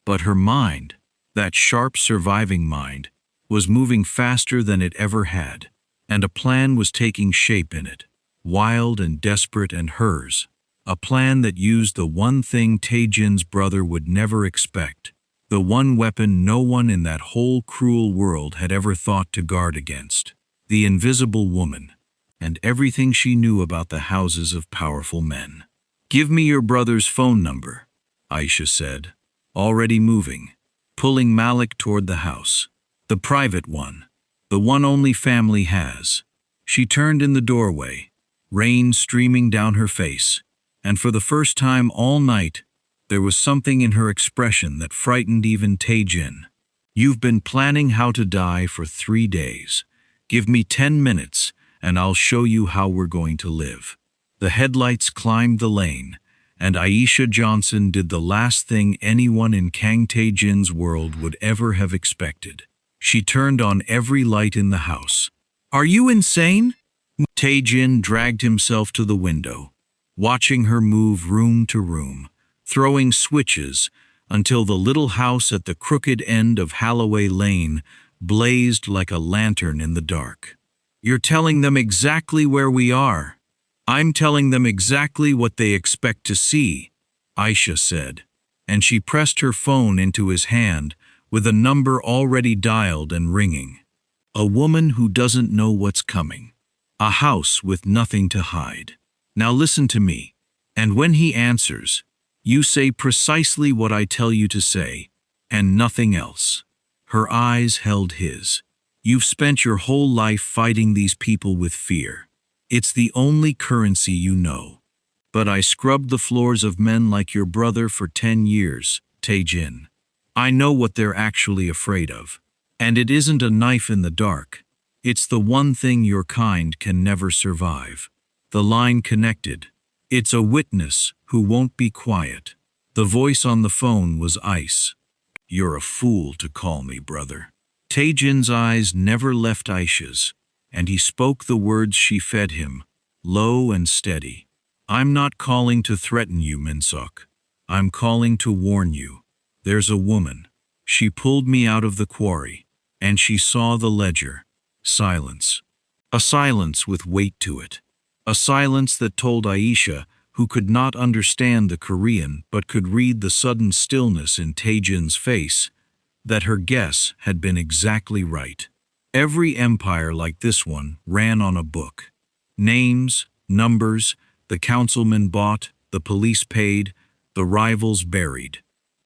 But her mind, that sharp surviving mind, was moving faster than it ever had, and a plan was taking shape in it, wild and desperate and hers, a plan that used the one thing Tae-jin's brother would never expect, the one weapon no one in that whole cruel world had ever thought to guard against, the invisible woman, and everything she knew about the houses of powerful men. "Give me your brother's phone number," Aisha said, already moving, pulling Malik toward the house. "The private one, the one only family has." She turned in the doorway, rain streaming down her face, and for the first time all night, there was something in her expression that frightened even Tae-jin. "You've been planning how to die for 3 days. Give me 10 minutes, and I'll show you how we're going to live. The headlights climbed the lane, and Aisha Johnson did the last thing anyone in Kang Tae-jin's world would ever have expected. She turned on every light in the house. "Are you insane?" Tae-jin dragged himself to the window, watching her move room to room, throwing switches until the little house at the crooked end of Holloway Lane blazed like a lantern in the dark. "You're telling them exactly where we are. I'm telling them exactly what they expect to see," Aisha said, and she pressed her phone into his hand with a number already dialed and ringing. A woman who doesn't know what's coming. A house with nothing to hide. "Now listen to me, and when he answers, you say precisely what I tell you to say, and nothing else." Her eyes held his. "You've spent your whole life fighting these people with fear. It's the only currency you know. But I scrubbed the floors of men like your brother for 10 years, Tae-jin. I know what they're actually afraid of. And it isn't a knife in the dark. It's the one thing your kind can never survive." The line connected. It's a witness who won't be quiet. The voice on the phone was Ice. "You're a fool to call me brother." Tae-jin's eyes never left Aisha's, and he spoke the words she fed him, low and steady. "I'm not calling to threaten you, Min-seok. I'm calling to warn you. There's a woman. She pulled me out of the quarry, and she saw the ledger." Silence. A silence with weight to it. A silence that told Aisha, who could not understand the Korean but could read the sudden stillness in Tae-jin's face, that her guess had been exactly right. Every empire like this one ran on a book. Names, numbers, the councilman bought, the police paid, the rivals buried.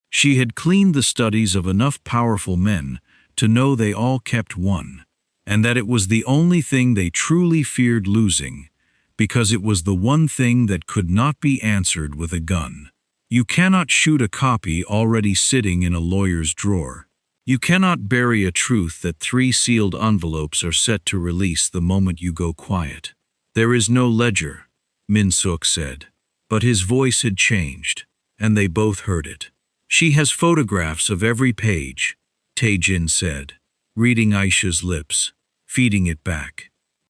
She had cleaned the studies of enough powerful men to know they all kept one, and that it was the only thing they truly feared losing, because it was the one thing that could not be answered with a gun. You cannot shoot a copy already sitting in a lawyer's drawer. You cannot bury a truth that 3 sealed envelopes are set to release the moment you go quiet. "There is no ledger," Min-seok said, but his voice had changed, and they both heard it. "She has photographs of every page," Tae-jin said, reading Aisha's lips, feeding it back.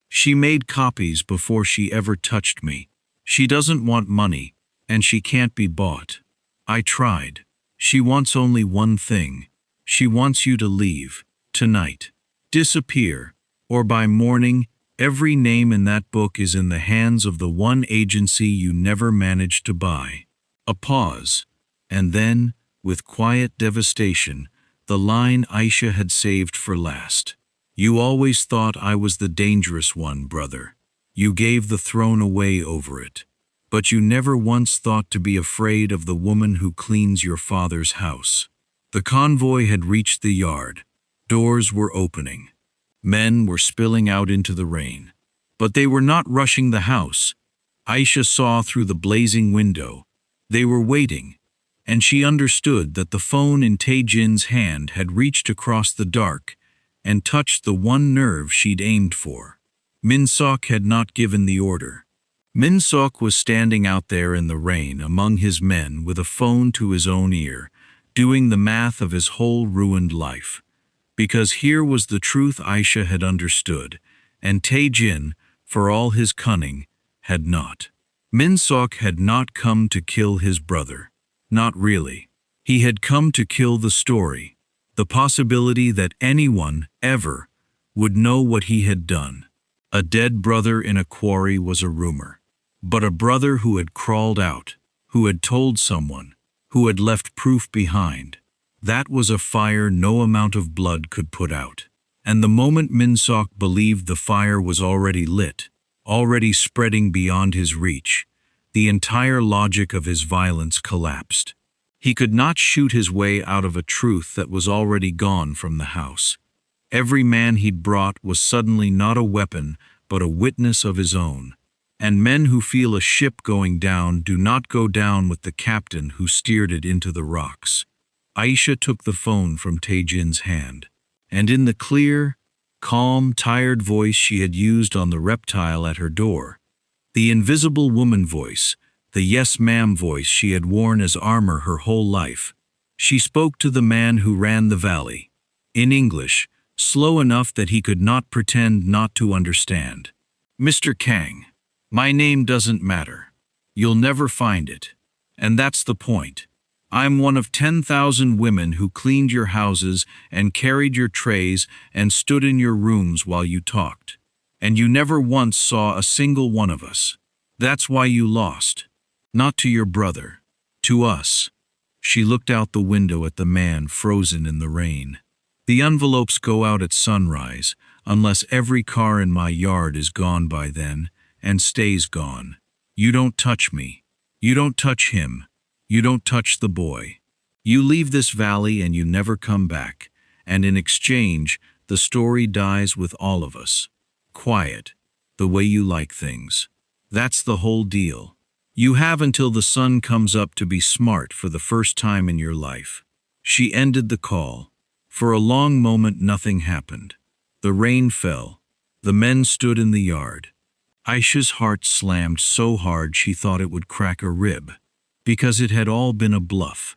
"She made copies before she ever touched me. She doesn't want money, and she can't be bought. I tried. She wants only one thing. She wants you to leave, tonight. Disappear, or by morning, every name in that book is in the hands of the one agency you never managed to buy." A pause, and then, with quiet devastation, the line Aisha had saved for last. "You always thought I was the dangerous one, brother. You gave the throne away over it. But you never once thought to be afraid of the woman who cleans your father's house." The convoy had reached the yard. Doors were opening. Men were spilling out into the rain. But they were not rushing the house. Aisha saw through the blazing window. They were waiting, and she understood that the phone in Tae-jin's hand had reached across the dark and touched the one nerve she'd aimed for. Min-seok had not given the order. Min-seok was standing out there in the rain among his men with a phone to his own ear, doing the math of his whole ruined life. Because here was the truth Aisha had understood, and Tae-jin, for all his cunning, had not. Min-seok had not come to kill his brother. Not really. He had come to kill the story. The possibility that anyone, ever, would know what he had done. A dead brother in a quarry was a rumor. But a brother who had crawled out, who had told someone, who had left proof behind, that was a fire no amount of blood could put out. And the moment Min-seok believed the fire was already lit, already spreading beyond his reach, the entire logic of his violence collapsed. He could not shoot his way out of a truth that was already gone from the house. Every man he'd brought was suddenly not a weapon, but a witness of his own. And men who feel a ship going down do not go down with the captain who steered it into the rocks. Aisha took the phone from Tae-jin's hand, and in the clear, calm, tired voice she had used on the reptile at her door. The invisible woman voice, the yes ma'am voice she had worn as armor her whole life. She spoke to the man who ran the valley. In English, slow enough that he could not pretend not to understand. "Mr. Kang, my name doesn't matter. You'll never find it. And that's the point. I'm one of 10,000 women who cleaned your houses and carried your trays and stood in your rooms while you talked. And you never once saw a single one of us. That's why you lost. Not to your brother. To us." She looked out the window at the man frozen in the rain. "The envelopes go out at sunrise, unless every car in my yard is gone by then, and stays gone. You don't touch me. You don't touch him. You don't touch the boy. You leave this valley and you never come back, and in exchange, the story dies with all of us. Quiet, the way you like things. That's the whole deal. You have until the sun comes up to be smart for the first time in your life." She ended the call. For a long moment nothing happened. The rain fell. The men stood in the yard. Aisha's heart slammed so hard she thought it would crack a rib. Because it had all been a bluff.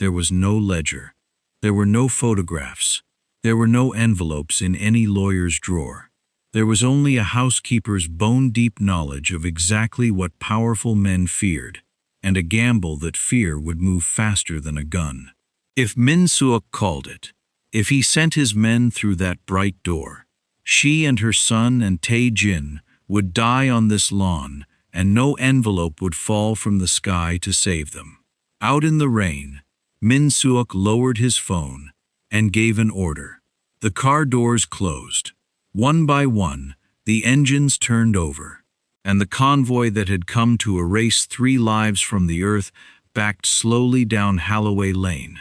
There was no ledger. There were no photographs. There were no envelopes in any lawyer's drawer. There was only a housekeeper's bone-deep knowledge of exactly what powerful men feared, and a gamble that fear would move faster than a gun. If Min Seok called it, if he sent his men through that bright door, she and her son and Tae-jin would die on this lawn, and no envelope would fall from the sky to save them. Out in the rain, Min Seok lowered his phone and gave an order. The car doors closed. One by one, the engines turned over, and the convoy that had come to erase 3 lives from the earth backed slowly down Holloway Lane,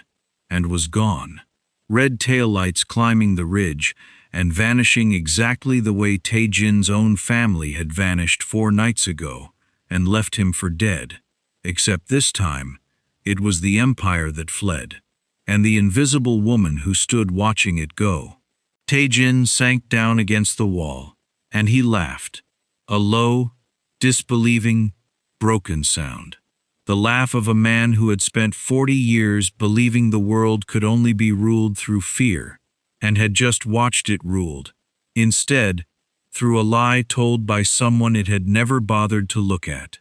and was gone. Red taillights climbing the ridge and vanishing exactly the way Tae-jin's own family had vanished 4 nights ago and left him for dead. Except this time, it was the empire that fled, and the invisible woman who stood watching it go. Tae-jin sank down against the wall, and he laughed. A low, disbelieving, broken sound. The laugh of a man who had spent 40 years believing the world could only be ruled through fear, and had just watched it ruled, instead, through a lie told by someone it had never bothered to look at.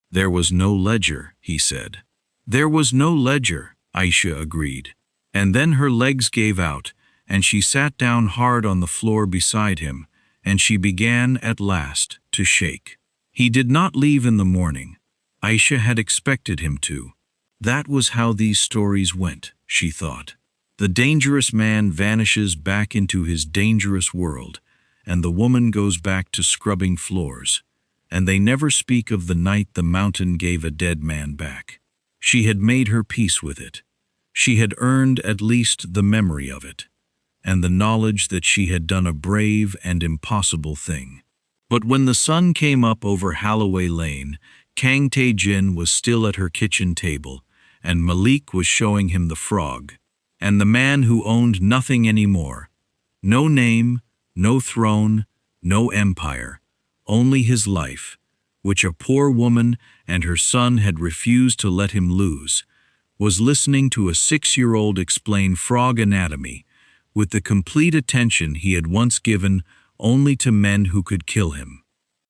"There was no ledger," he said. "There was no ledger," Aisha agreed. And then her legs gave out, and she sat down hard on the floor beside him, and she began, at last, to shake. He did not leave in the morning. Aisha had expected him to. That was how these stories went, she thought. The dangerous man vanishes back into his dangerous world, and the woman goes back to scrubbing floors, and they never speak of the night the mountain gave a dead man back. She had made her peace with it. She had earned at least the memory of it, and the knowledge that she had done a brave and impossible thing. But when the sun came up over Holloway Lane, Kang Tae-jin was still at her kitchen table, and Malik was showing him the frog, and the man who owned nothing anymore. No name, no throne, no empire, only his life, which a poor woman and her son had refused to let him lose, was listening to a 6-year-old explain frog anatomy with the complete attention he had once given only to men who could kill him.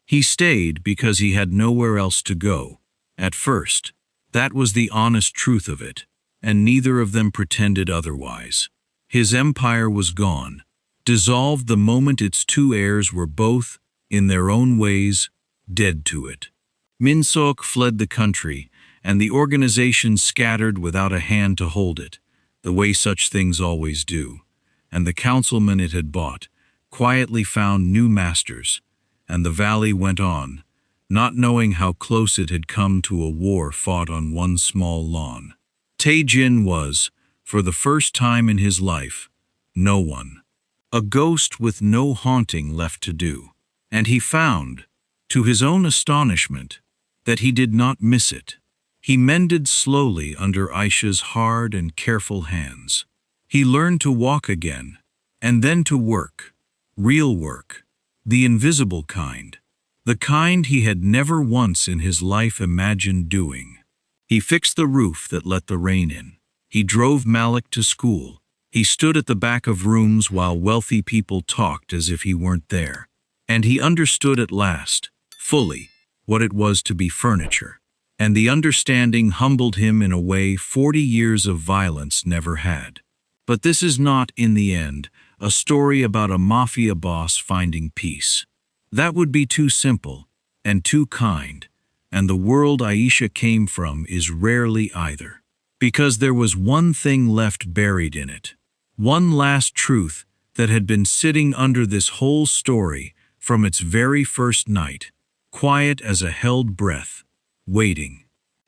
He stayed because he had nowhere else to go. At first, that was the honest truth of it, and neither of them pretended otherwise. His empire was gone, dissolved the moment its 2 heirs were both, in their own ways, dead to it. Min Seok fled the country, and the organization scattered without a hand to hold it, the way such things always do, and the councilman it had bought quietly found new masters, and the valley went on, not knowing how close it had come to a war fought on one small lawn. Tae-jin was, for the first time in his life, no one. A ghost with no haunting left to do. And he found, to his own astonishment, that he did not miss it. He mended slowly under Aisha's hard and careful hands. He learned to walk again, and then to work. Real work. The invisible kind. The kind he had never once in his life imagined doing. He fixed the roof that let the rain in. He drove Malik to school. He stood at the back of rooms while wealthy people talked as if he weren't there. And he understood at last, fully, what it was to be furniture. And the understanding humbled him in a way 40 years of violence never had. But this is not, in the end, a story about a mafia boss finding peace. That would be too simple, and too kind, and the world Aisha came from is rarely either. Because there was one thing left buried in it. One last truth that had been sitting under this whole story from its very first night, quiet as a held breath, waiting.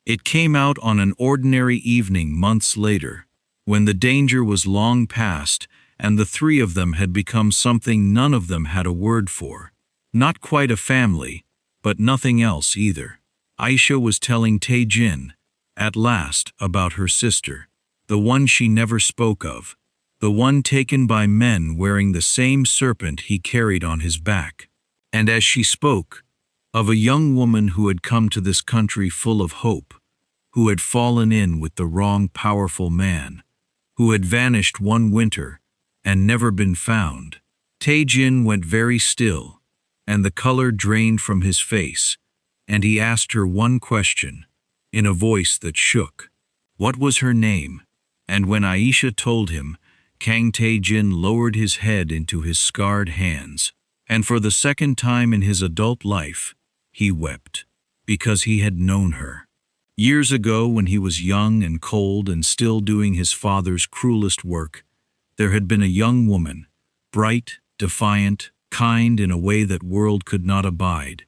It came out on an ordinary evening months later, when the danger was long past and the three of them had become something none of them had a word for. Not quite a family, but nothing else either. Aisha was telling Tae-jin, at last, about her sister, the one she never spoke of, the one taken by men wearing the same serpent he carried on his back. And as she spoke, of a young woman who had come to this country full of hope, who had fallen in with the wrong powerful man, who had vanished one winter and never been found. Tae-jin went very still, and the color drained from his face, and he asked her one question, in a voice that shook. What was her name? And when Aisha told him, Kang Tae-jin lowered his head into his scarred hands, and for the second time in his adult life, he wept, because he had known her. Years ago, when he was young and cold and still doing his father's cruelest work, there had been a young woman, bright, defiant, kind in a way that world could not abide.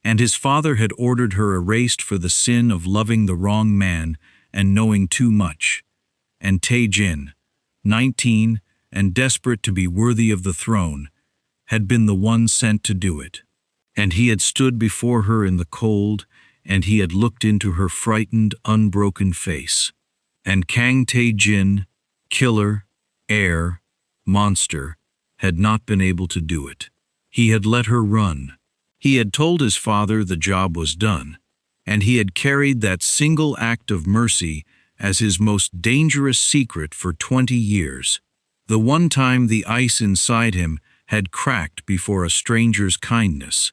And his father had ordered her erased for the sin of loving the wrong man and knowing too much. And Tae-jin, 19 and desperate to be worthy of the throne, had been the one sent to do it. And he had stood before her in the cold, and he had looked into her frightened, unbroken face. And Kang Tae-jin, killer, heir, monster, had not been able to do it. He had let her run. He had told his father the job was done, and he had carried that single act of mercy as his most dangerous secret for 20 years. The one time the ice inside him had cracked before a stranger's kindness.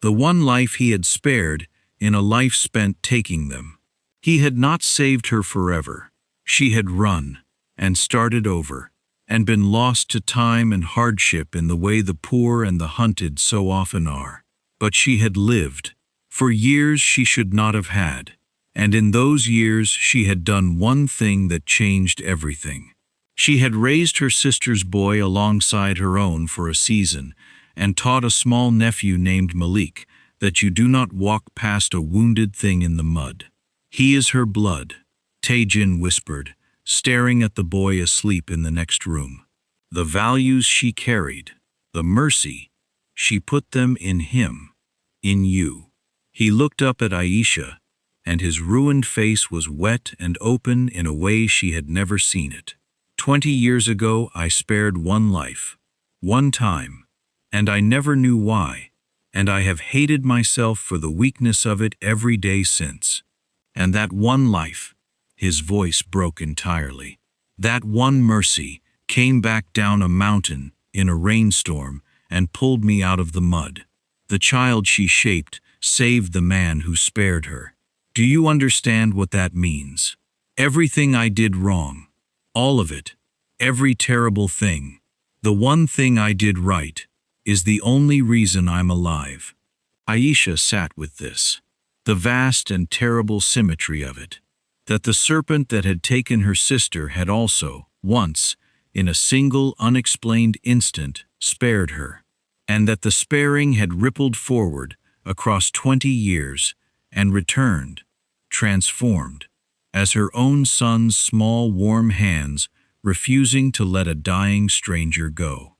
The one life he had spared in a life spent taking them. He had not saved her forever. She had run and started over and been lost to time and hardship in the way the poor and the hunted so often are. But she had lived. For years she should not have had. And in those years she had done one thing that changed everything. She had raised her sister's boy alongside her own for a season and taught a small nephew named Malik that you do not walk past a wounded thing in the mud. He is her blood, Tae-jin whispered, staring at the boy asleep in the next room. The values she carried, the mercy, she put them in him, in you. He looked up at Aisha, and his ruined face was wet and open in a way she had never seen it. 20 years ago I spared one life, one time, and I never knew why, and I have hated myself for the weakness of it every day since. And that one life, his voice broke entirely, that one mercy came back down a mountain in a rainstorm and pulled me out of the mud. The child she shaped saved the man who spared her. Do you understand what that means? Everything I did wrong, all of it, every terrible thing, the one thing I did right, is the only reason I'm alive. Aisha sat with this, the vast and terrible symmetry of it, that the serpent that had taken her sister had also, once, in a single unexplained instant, spared her, and that the sparing had rippled forward across 20 years and returned, transformed, as her own son's small warm hands refusing to let a dying stranger go.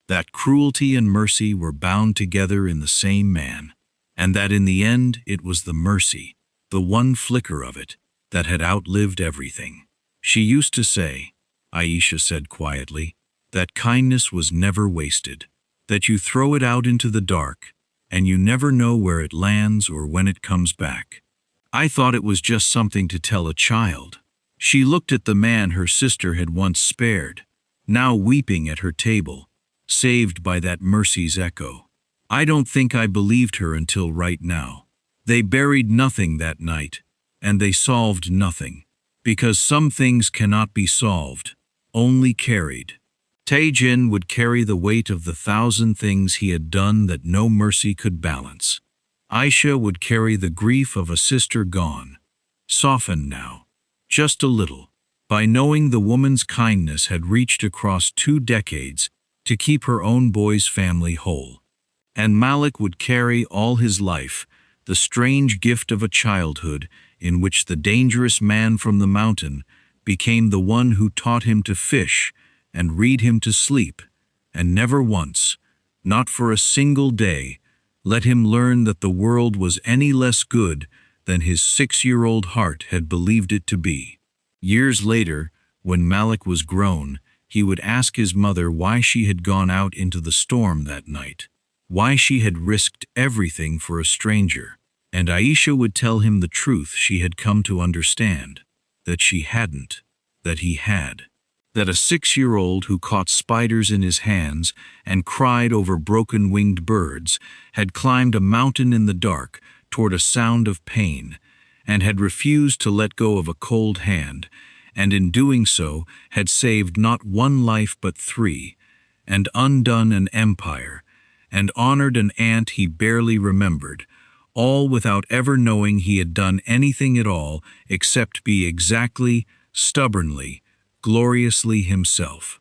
That cruelty and mercy were bound together in the same man, and that in the end it was the mercy, the one flicker of it, that had outlived everything. She used to say, Aisha said quietly, that kindness was never wasted, that you throw it out into the dark, and you never know where it lands or when it comes back. I thought it was just something to tell a child. She looked at the man her sister had once spared, now weeping at her table, saved by that mercy's echo. I don't think I believed her until right now. They buried nothing that night, and they solved nothing, because some things cannot be solved, only carried. Tae-jin would carry the weight of the 1,000 things he had done that no mercy could balance. Aisha would carry the grief of a sister gone, softened now, just a little, by knowing the woman's kindness had reached across 2 decades to keep her own boy's family whole. And Malik would carry all his life the strange gift of a childhood in which the dangerous man from the mountain became the one who taught him to fish and read him to sleep, and never once, not for a single day, let him learn that the world was any less good than his 6-year-old heart had believed it to be. Years later, when Malik was grown, he would ask his mother why she had gone out into the storm that night, why she had risked everything for a stranger, and Aisha would tell him the truth she had come to understand, that she hadn't, that he had. That a 6-year-old who caught spiders in his hands and cried over broken-winged birds had climbed a mountain in the dark toward a sound of pain, and had refused to let go of a cold hand, and in doing so had saved not 1 life but 3, and undone an empire, and honored an aunt he barely remembered, all without ever knowing he had done anything at all except be exactly, stubbornly, gloriously himself.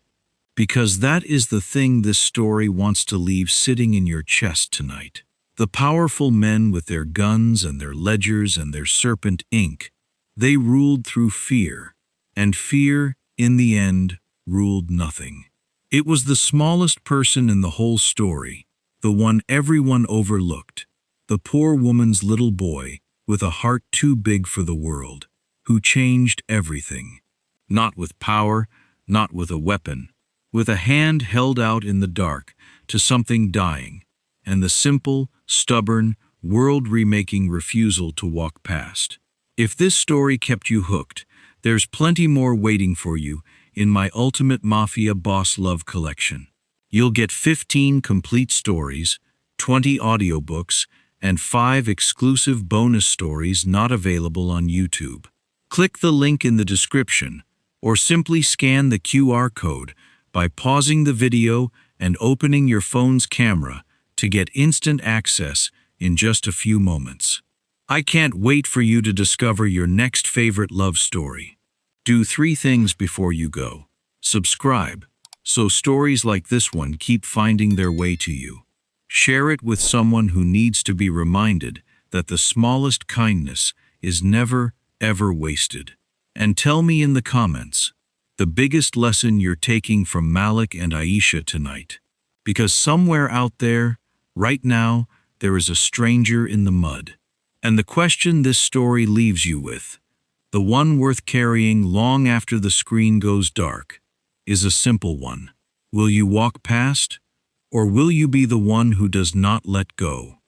Because that is the thing this story wants to leave sitting in your chest tonight. The powerful men with their guns and their ledgers and their serpent ink, they ruled through fear, and fear, in the end, ruled nothing. It was the smallest person in the whole story, the one everyone overlooked, the poor woman's little boy with a heart too big for the world, who changed everything. Not with power, not with a weapon, with a hand held out in the dark to something dying, and the simple, stubborn, world-remaking refusal to walk past. If this story kept you hooked, there's plenty more waiting for you in my ultimate Mafia Boss Love Collection. You'll get 15 complete stories, 20 audiobooks, and 5 exclusive bonus stories not available on YouTube. Click the link in the description, or simply scan the QR code by pausing the video and opening your phone's camera to get instant access in just a few moments. I can't wait for you to discover your next favorite love story. Do 3 things before you go. Subscribe, so stories like this one keep finding their way to you. Share it with someone who needs to be reminded that the smallest kindness is never, ever wasted. And tell me in the comments the biggest lesson you're taking from Malik and Aisha tonight. Because somewhere out there, right now, there is a stranger in the mud. And the question this story leaves you with, the one worth carrying long after the screen goes dark, is a simple one. Will you walk past, or will you be the one who does not let go?